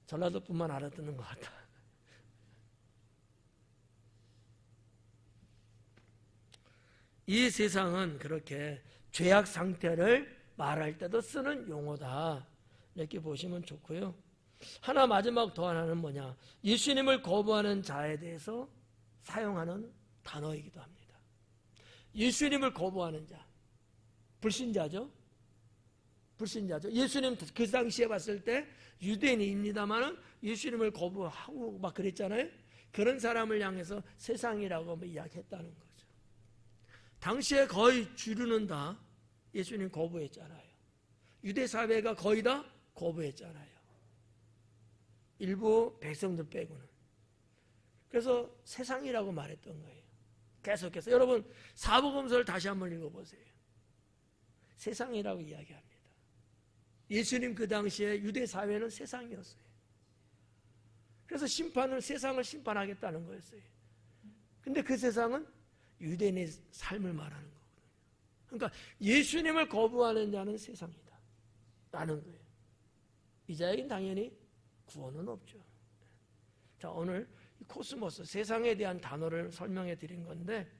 전라도뿐만 알아듣는 것 같아. 이 세상은 그렇게 죄악 상태를 말할 때도 쓰는 용어다. 이렇게 보시면 좋고요. 하나 마지막 더 하나는 뭐냐? 예수님을 거부하는 자에 대해서 사용하는 단어이기도 합니다. 예수님을 거부하는 자. 불신자죠? 예수님 그 당시에 봤을 때 유대인입니다만은 예수님을 거부하고 막 그랬잖아요. 그런 사람을 향해서 세상이라고 이야기했다는 거죠. 당시에 거의 주류는 다 예수님 거부했잖아요. 유대 사회가 거의 다 거부했잖아요. 일부 백성들 빼고는. 그래서 세상이라고 말했던 거예요. 계속해서 여러분 사복음서를 다시 한번 읽어보세요. 세상이라고 이야기합니다. 예수님 그 당시에 유대 사회는 세상이었어요. 그래서 심판은 세상을 심판하겠다는 거였어요. 근데 그 세상은 유대인의 삶을 말하는 거거든요. 그러니까 예수님을 거부하는 자는 세상이다 라는 거예요. 이 자에겐 당연히 구원은 없죠. 자, 오늘 코스모스, 세상에 대한 단어를 설명해 드린 건데,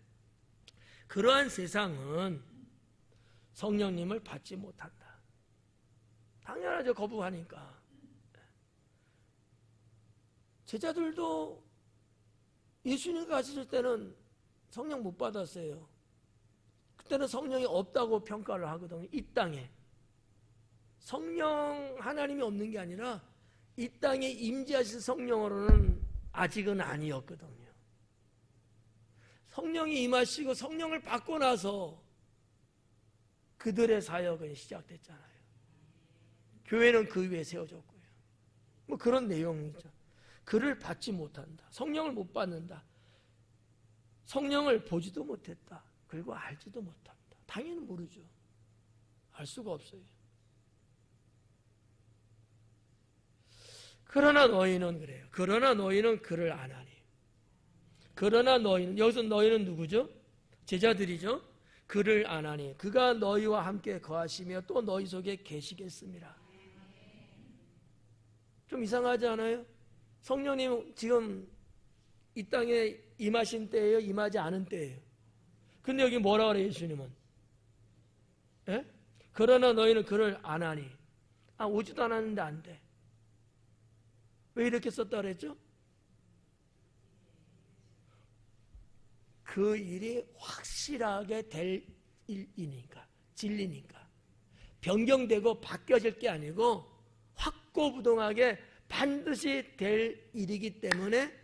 그러한 세상은 성령님을 받지 못한다. 당연하죠. 거부하니까. 제자들도 예수님 가실 때는 성령 못 받았어요. 그때는 성령이 없다고 평가를 하거든요. 이 땅에. 성령 하나님이 없는 게 아니라 이 땅에 임재하실 성령으로는 아직은 아니었거든요. 성령이 임하시고 성령을 받고 나서 그들의 사역은 시작됐잖아요. 교회는 그 위에 세워졌고요. 뭐 그런 내용이죠. 그를 받지 못한다. 성령을 못 받는다. 성령을 보지도 못했다. 그리고 알지도 못한다. 당연히 모르죠. 알 수가 없어요. 그러나 너희는 그래요. 그러나 너희는 그를 안 하니. 그러나 너희는, 여기서 너희는 누구죠? 제자들이죠. 그를 안 하니 그가 너희와 함께 거하시며 또 너희 속에 계시겠습니다. 좀 이상하지 않아요? 성령님 지금 이 땅에 임하신 때예요? 임하지 않은 때예요? 근데 여기 뭐라 그래요? 예수님은 예? 그러나 너희는 그를 안 하니. 오지도 않았는데 안 돼. 왜 이렇게 썼다 그랬죠? 그 일이 확실하게 될 일이니까, 진리니까. 변경되고 바뀌어질 게 아니고 확고부동하게 반드시 될 일이기 때문에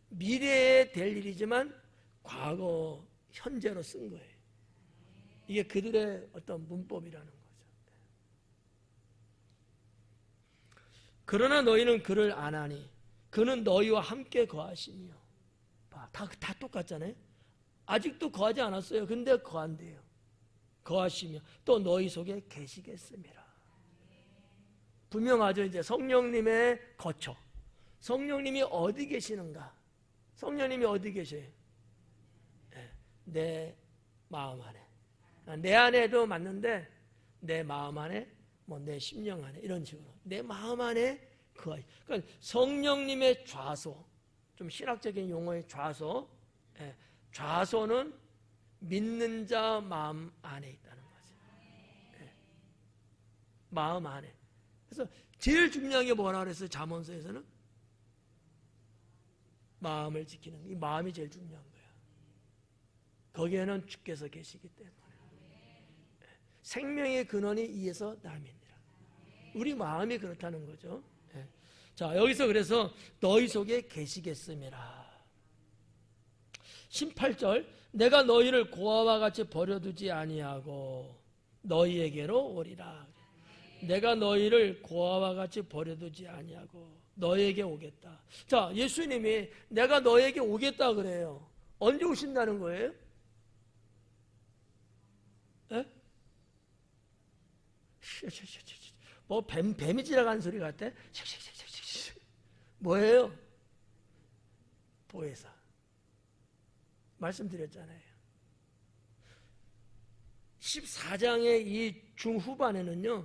미래에 될 일이지만 과거, 현재로 쓴 거예요. 이게 그들의 어떤 문법이라는 거죠. 그러나 너희는 그를 안 하니 그는 너희와 함께 거하시며. 다 똑같잖아요. 아직도 거하지 않았어요. 근데 거한대요. 거하시며 또 너희 속에 계시겠습니다. 분명하죠. 이제 성령님의 거처. 성령님이 어디 계시는가? 성령님이 어디 계셔요? 내 마음 안에. 내 안에도 맞는데 내 마음 안에, 뭐 내 심령 안에, 이런 식으로 내 마음 안에 거하시. 그러니까 성령님의 좌소, 좀 신학적인 용어의 좌소. 좌소는 믿는 자 마음 안에 있다는 거죠. 마음 안에. 그래서 제일 중요한 게 뭐라 그랬어요? 잠언서에서는 마음을 지키는, 이 마음이 제일 중요한 거야. 거기에는 주께서 계시기 때문에. 생명의 근원이 이에서 남이니라. 우리 마음이 그렇다는 거죠. 자, 여기서 그래서 너희 속에 계시겠음이라. 18절, 내가 너희를 고아와 같이 버려두지 아니하고 너희에게로 오리라. 내가 너희를 고아와 같이 버려두지 아니하고 너희에게 오겠다. 자, 예수님이 내가 너희에게 오겠다 그래요. 언제 오신다는 거예요? 에? 뭐 뱀이 지나가는 소리 같아? 뭐예요? 보혜사. 말씀드렸잖아요. 14장의 이 중후반에는요,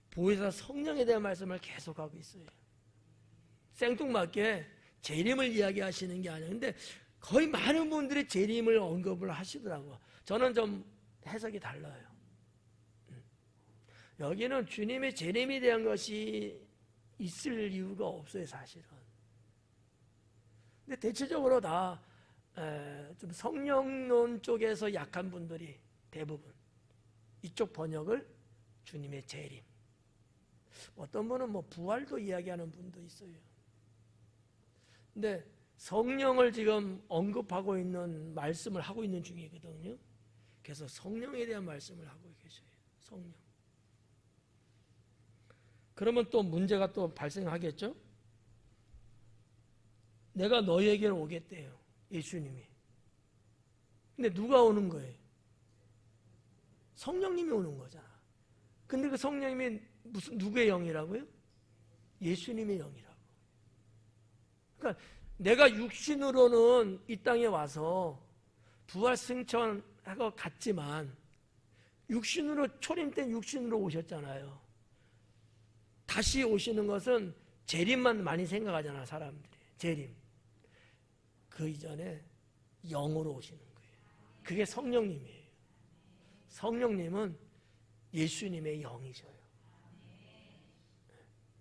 보혜사 성령에 대한 말씀을 계속하고 있어요. 생뚱맞게 재림을 이야기하시는 게 아니에요. 근데 거의 많은 분들이 재림을 언급을 하시더라고요. 저는 좀 해석이 달라요. 여기는 주님의 재림에 대한 것이 있을 이유가 없어요, 사실은. 근데 대체적으로 다 좀 성령론 쪽에서 약한 분들이 대부분 이쪽 번역을 주님의 재림, 어떤 분은 뭐 부활도 이야기하는 분도 있어요. 근데 성령을 지금 언급하고 있는 말씀을 하고 있는 중이거든요. 그래서 성령에 대한 말씀을 하고 계셔요. 성령. 그러면 또 문제가 또 발생하겠죠? 내가 너희에게로 오겠대요. 예수님이. 근데 누가 오는 거예요? 성령님이 오는 거잖아. 근데 그 성령님이 누구의 영이라고요? 예수님의 영이라고. 그러니까 내가 육신으로는 이 땅에 와서 부활 승천하고 갔지만 육신으로 초림된 육신으로 오셨잖아요. 다시 오시는 것은 재림만 많이 생각하잖아, 사람들이. 재림. 그 이전에 영으로 오시는 거예요. 그게 성령님이에요. 성령님은 예수님의 영이셔요.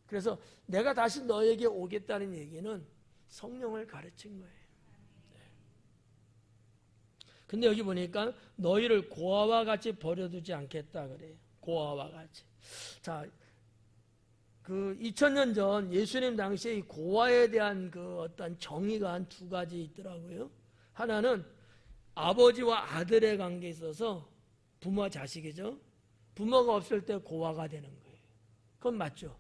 그래서 내가 다시 너에게 오겠다는 얘기는 성령을 가르친 거예요. 근데 여기 보니까 너희를 고아와 같이 버려두지 않겠다 그래요. 고아와 같이. 자, 그 2000년 전 예수님 당시에 이 고아에 대한 그 어떤 정의가 한 두 가지 있더라고요. 하나는 아버지와 아들의 관계에 있어서 부모와 자식이죠. 부모가 없을 때 고아가 되는 거예요. 그건 맞죠.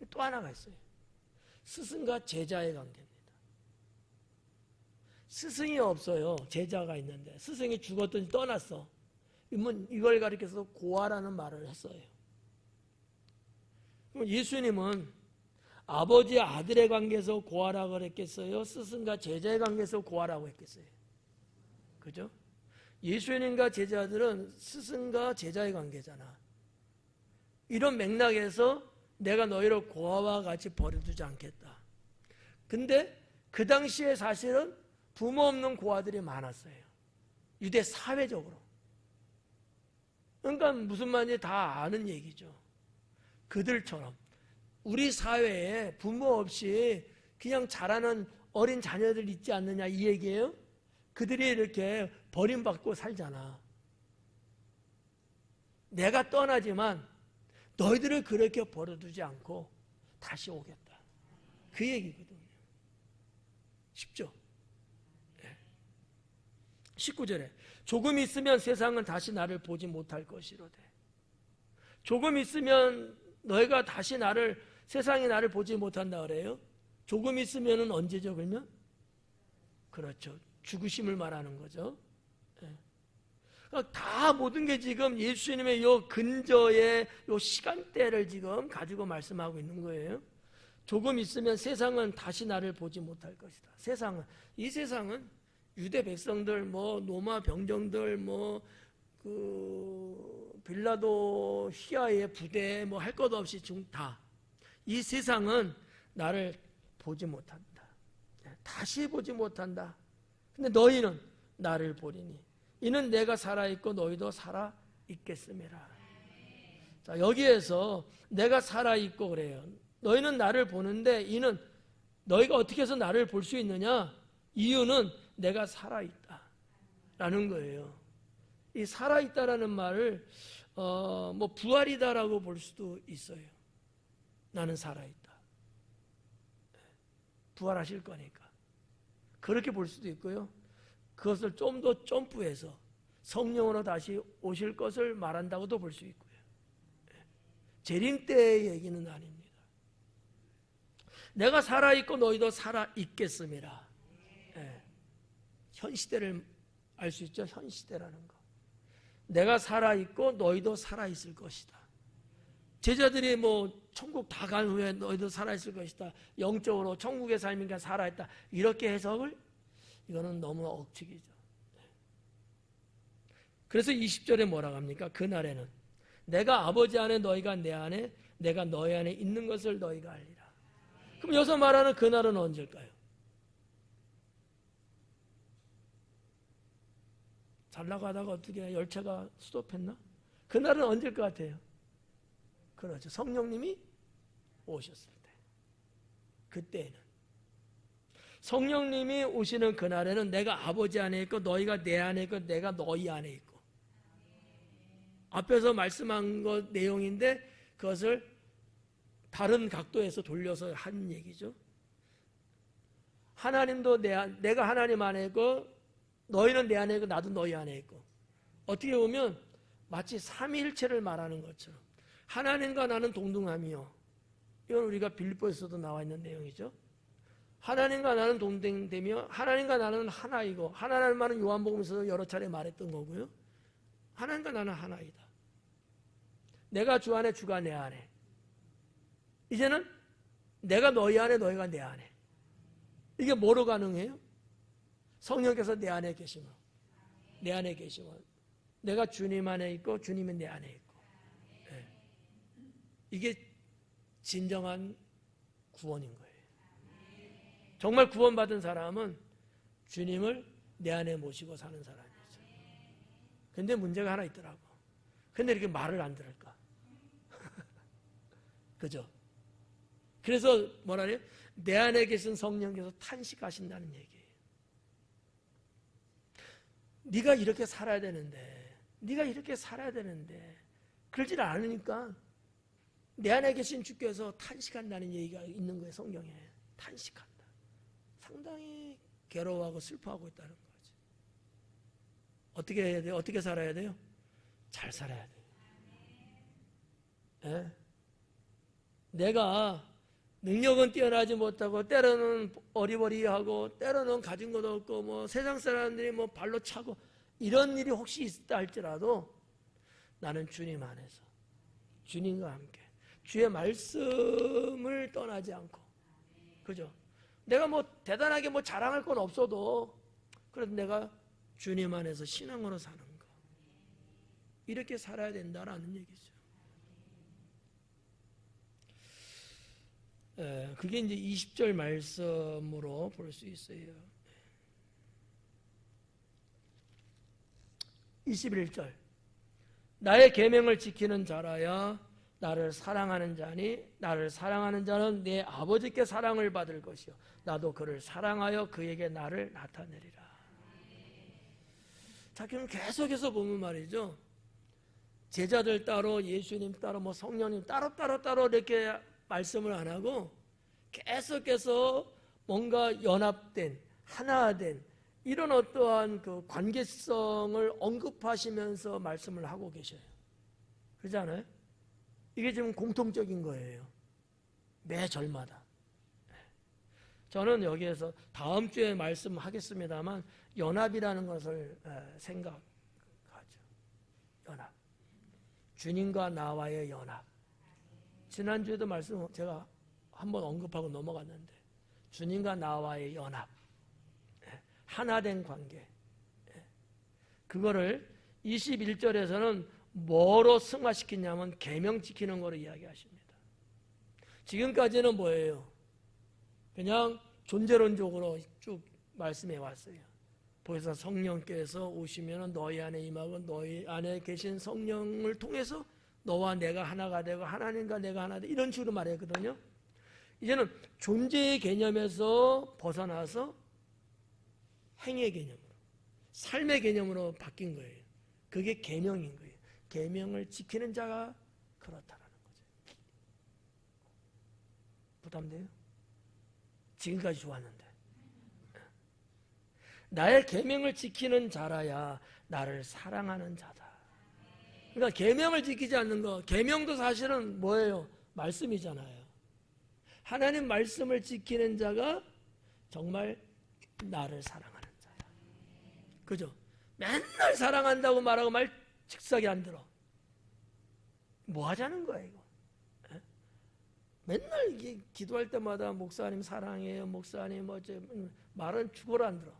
또 하나가 있어요. 스승과 제자의 관계입니다. 스승이 없어요. 제자가 있는데 스승이 죽었더니 떠났어. 이걸 가리켜서 고아라는 말을 했어요. 예수님은 아버지와 아들의 관계에서 고아라고 그랬겠어요? 스승과 제자의 관계에서 고아라고 했겠어요? 그죠? 예수님과 제자들은 스승과 제자의 관계잖아. 이런 맥락에서 내가 너희를 고아와 같이 버려두지 않겠다. 근데 그 당시에 사실은 부모 없는 고아들이 많았어요. 유대 사회적으로. 그러니까 무슨 말인지 다 아는 얘기죠. 그들처럼 우리 사회에 부모 없이 그냥 자라는 어린 자녀들 있지 않느냐 이 얘기예요. 그들이 이렇게 버림받고 살잖아. 내가 떠나지만 너희들을 그렇게 버려두지 않고 다시 오겠다. 그 얘기거든요. 쉽죠? 19절에 조금 있으면 세상은 다시 나를 보지 못할 것이로되. 조금 있으면 너희가 다시 세상이 나를 보지 못한다 그래요. 조금 있으면은 언제죠 그러면? 그렇죠. 죽으심을 말하는 거죠. 다 모든 게 지금 예수님의 요 근저의 요 시간대를 지금 가지고 말씀하고 있는 거예요. 조금 있으면 세상은 다시 나를 보지 못할 것이다. 이 세상은 유대 백성들, 로마 병정들, 빌라도 시아의 부대, 할 것 없이 다. 이 세상은 나를 보지 못한다. 다시 보지 못한다. 근데 너희는 나를 보리니 이는 내가 살아있고 너희도 살아있겠음이라. 자, 여기에서 내가 살아있고 그래요. 너희는 나를 보는데 이는 너희가 어떻게 해서 나를 볼 수 있느냐? 이유는 내가 살아있다 라는 거예요. 이 살아있다라는 말을 부활이다라고 볼 수도 있어요. 나는 살아있다. 부활하실 거니까. 그렇게 볼 수도 있고요. 그것을 좀 더 점프해서 성령으로 다시 오실 것을 말한다고도 볼 수 있고요. 재림 때의 얘기는 아닙니다. 내가 살아있고 너희도 살아있겠음이라. 현 시대를 알 수 있죠. 현 시대라는 거. 내가 살아있고 너희도 살아있을 것이다. 제자들이 천국 다 간 후에 너희도 살아있을 것이다. 영적으로 천국의 삶이니까 살아있다. 이렇게 해석을 이거는 너무 억측이죠. 그래서 20절에 뭐라고 합니까? 그날에는 내가 아버지 안에 너희가 내 안에 내가 너희 안에 있는 것을 너희가 알리라. 그럼 여기서 말하는 그날은 언제일까요? 잘 나가다가 어떻게 열차가 스톱했나? 그날은 언제일 것 같아요? 그렇죠. 성령님이 오셨을 때. 그때에는. 성령님이 오시는 그날에는 내가 아버지 안에 있고 너희가 내 안에 있고 내가 너희 안에 있고. 앞에서 말씀한 것 내용인데 그것을 다른 각도에서 돌려서 한 얘기죠. 하나님도 내가 하나님 안에 있고 너희는 내 안에 있고 나도 너희 안에 있고. 어떻게 보면 마치 삼위일체를 말하는 것처럼 하나님과 나는 동등함이요. 이건 우리가 빌립보에서도 나와 있는 내용이죠. 하나님과 나는 동등되며 하나님과 나는 하나이고, 하나라는 말은 요한복음에서 여러 차례 말했던 거고요. 하나님과 나는 하나이다. 내가 주 안에, 주가 내 안에. 이제는 내가 너희 안에, 너희가 내 안에. 이게 뭐로 가능해요? 성령께서 내 안에 계시면, 내 안에 계시면, 내가 주님 안에 있고 주님이 내 안에 있고. 네. 이게 진정한 구원인 거예요. 정말 구원받은 사람은 주님을 내 안에 모시고 사는 사람이죠. 근데 문제가 하나 있더라고. 근데 이렇게 말을 안 들을까? 그죠? 그래서 뭐라 그래요? 내 안에 계신 성령께서 탄식하신다는 얘기예요. 네가 이렇게 살아야 되는데, 네가 이렇게 살아야 되는데 그러질 않으니까 내 안에 계신 주께서 탄식한다는 얘기가 있는 거예요. 성경에. 탄식한다. 상당히 괴로워하고 슬퍼하고 있다는 거지. 어떻게 해야 돼요? 어떻게 살아야 돼요? 잘 살아야 돼요. 네? 내가 능력은 뛰어나지 못하고 때로는 어리버리하고 때로는 가진 것도 없고 뭐 세상 사람들이 뭐 발로 차고 이런 일이 혹시 있다 할지라도 나는 주님 안에서 주님과 함께 주의 말씀을 떠나지 않고, 그죠? 내가 뭐 대단하게 뭐 자랑할 건 없어도 그래도 내가 주님 안에서 신앙으로 사는 거, 이렇게 살아야 된다라는 얘기죠. 그게 이제 20절 말씀으로 볼 수 있어요. 21절. 나의 계명을 지키는 자라야 나를 사랑하는 자니, 나를 사랑하는 자는 내 아버지께 사랑을 받을 것이요 나도 그를 사랑하여 그에게 나를 나타내리라. 자, 그럼 계속해서 보면 말이죠, 제자들 따로, 예수님 따로, 뭐 성령님 따로 이렇게 말씀을 안 하고 계속해서 뭔가 연합된, 하나된 이런 어떠한 그 관계성을 언급하시면서 말씀을 하고 계셔요. 그렇지 않아요? 이게 지금 공통적인 거예요. 매 절마다. 저는 여기에서 다음 주에 말씀하겠습니다만 연합이라는 것을 생각하죠. 연합. 주님과 나와의 연합. 지난주에도 말씀 제가 한번 언급하고 넘어갔는데 주님과 나와의 연합, 하나된 관계, 그거를 21절에서는 뭐로 승화시키냐면 계명 지키는 거로 이야기하십니다. 지금까지는 뭐예요? 그냥 존재론적으로 쭉 말씀해 왔어요. 그래서 성령께서 오시면 너희 안에 임하고 너희 안에 계신 성령을 통해서 너와 내가 하나가 되고 하나님과 내가 하나 되고 이런 식으로 말했거든요. 이제는 존재의 개념에서 벗어나서 행위의 개념으로, 삶의 개념으로 바뀐 거예요. 그게 계명인 거예요. 계명을 지키는 자가 그렇다라는 거죠. 부담돼요? 지금까지 좋았는데. 나의 계명을 지키는 자라야 나를 사랑하는 자다. 그러니까 계명을 지키지 않는 거, 계명도 사실은 뭐예요? 말씀이잖아요. 하나님 말씀을 지키는 자가 정말 나를 사랑하는 자야. 그죠? 맨날 사랑한다고 말하고 말 즉석이 안 들어. 뭐 하자는 거야 이거? 에? 맨날 이게 기도할 때마다 목사님 사랑해요, 목사님 어째 말은 죽어라 안 들어.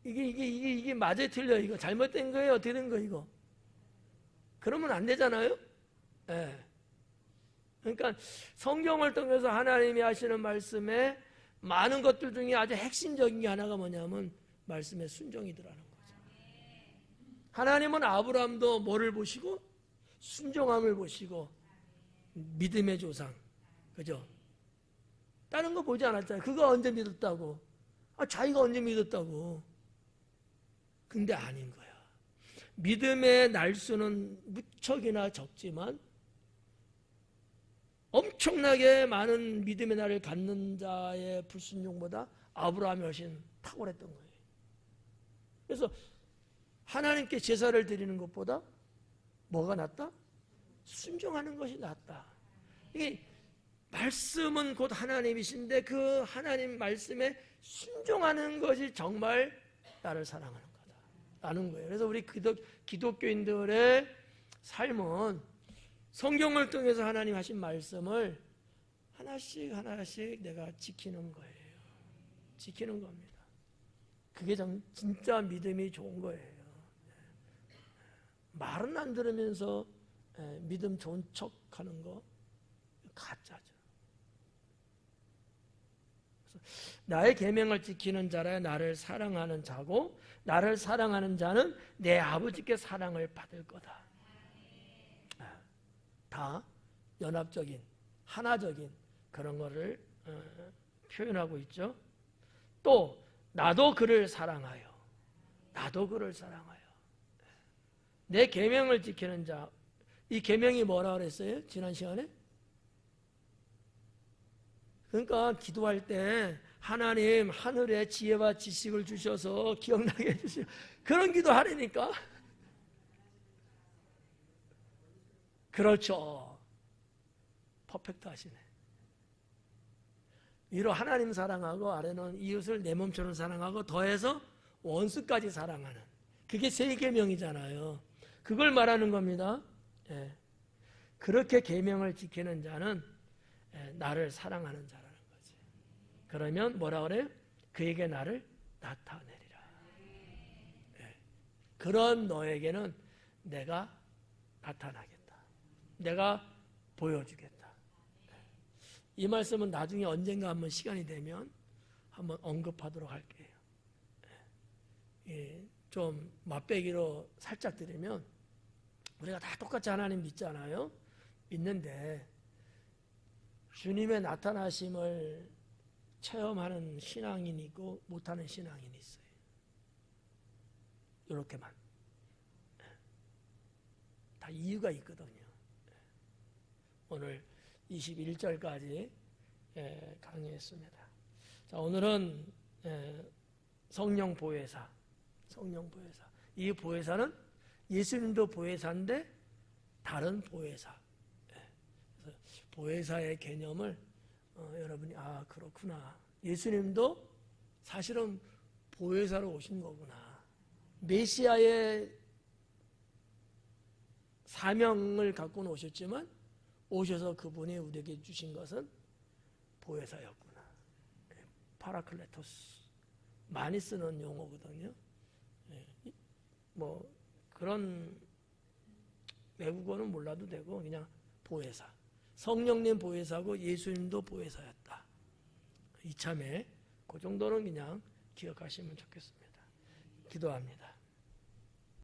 이게 맞아요, 틀려? 이거 잘못된 거예요, 어떻게 된 거 이거? 그러면 안 되잖아요. 예. 그러니까 성경을 통해서 하나님이 하시는 말씀에 많은 것들 중에 아주 핵심적인 게 하나가 뭐냐면 말씀의 순종이더라는 거죠. 하나님은 아브라함도 뭐를 보시고? 순종함을 보시고 믿음의 조상, 그죠? 다른 거 보지 않았잖아요. 그거 언제 믿었다고? 자기가 언제 믿었다고? 근데 아닌 거야. 믿음의 날수는 무척이나 적지만 엄청나게 많은 믿음의 날을 갖는 자의 불순종보다 아브라함이 훨씬 탁월했던 거예요. 그래서 하나님께 제사를 드리는 것보다 뭐가 낫다? 순종하는 것이 낫다. 이게 말씀은 곧 하나님이신데 그 하나님 말씀에 순종하는 것이 정말 나를 사랑하는 거다라는 거예요. 그래서 우리 기독교인들의 삶은 성경을 통해서 하나님 하신 말씀을 하나씩 하나씩 내가 지키는 거예요. 지키는 겁니다. 그게 진짜 믿음이 좋은 거예요. 말은 안 들으면서 믿음 좋은 척하는 거 가짜죠. 나의 계명을 지키는 자라 나를 사랑하는 자고 나를 사랑하는 자는 내 아버지께 사랑을 받을 거다. 다 연합적인 하나적인 그런 거를 표현하고 있죠. 또 나도 그를 사랑하여 나도 그를 사랑하여 내 계명을 지키는 자. 이 계명이 뭐라 그랬어요? 지난 시간에? 그러니까 기도할 때 하나님 하늘에 지혜와 지식을 주셔서 기억나게 해주시오. 그런 기도 하려니까. 그렇죠. 퍼펙트 하시네. 위로 하나님 사랑하고 아래는 이웃을 내 몸처럼 사랑하고 더해서 원수까지 사랑하는. 그게 세 계명이잖아요. 그걸 말하는 겁니다. 예. 그렇게 계명을 지키는 자는 나를 사랑하는 자라는 거지. 그러면 뭐라 그래요? 그에게 나를 나타내리라. 예. 그런 너에게는 내가 나타나겠다. 내가 보여주겠다. 이 말씀은 나중에 언젠가 한번 시간이 되면 한번 언급하도록 할게요. 예. 좀 맛배기로 살짝 드리면 우리가 다 똑같이 하나님 믿잖아요. 믿는데 주님의 나타나심을 체험하는 신앙인이 있고 못하는 신앙인이 있어요. 이렇게만. 다 이유가 있거든요. 오늘 21절까지 강의했습니다. 자, 오늘은 성령 보혜사. 이 보혜사는 예수님도 보혜사인데 다른 보혜사. 그래서 보혜사의 개념을 여러분이 그렇구나. 예수님도 사실은 보혜사로 오신 거구나. 메시아의 사명을 갖고는 오셨지만 오셔서 그분이 우리에게 주신 것은 보혜사였구나. 파라클레토스. 많이 쓰는 용어거든요. 뭐 그런 외국어는 몰라도 되고 그냥 보혜사. 성령님 보혜사고 예수님도 보혜사였다. 이참에 그 정도는 그냥 기억하시면 좋겠습니다. 기도합니다.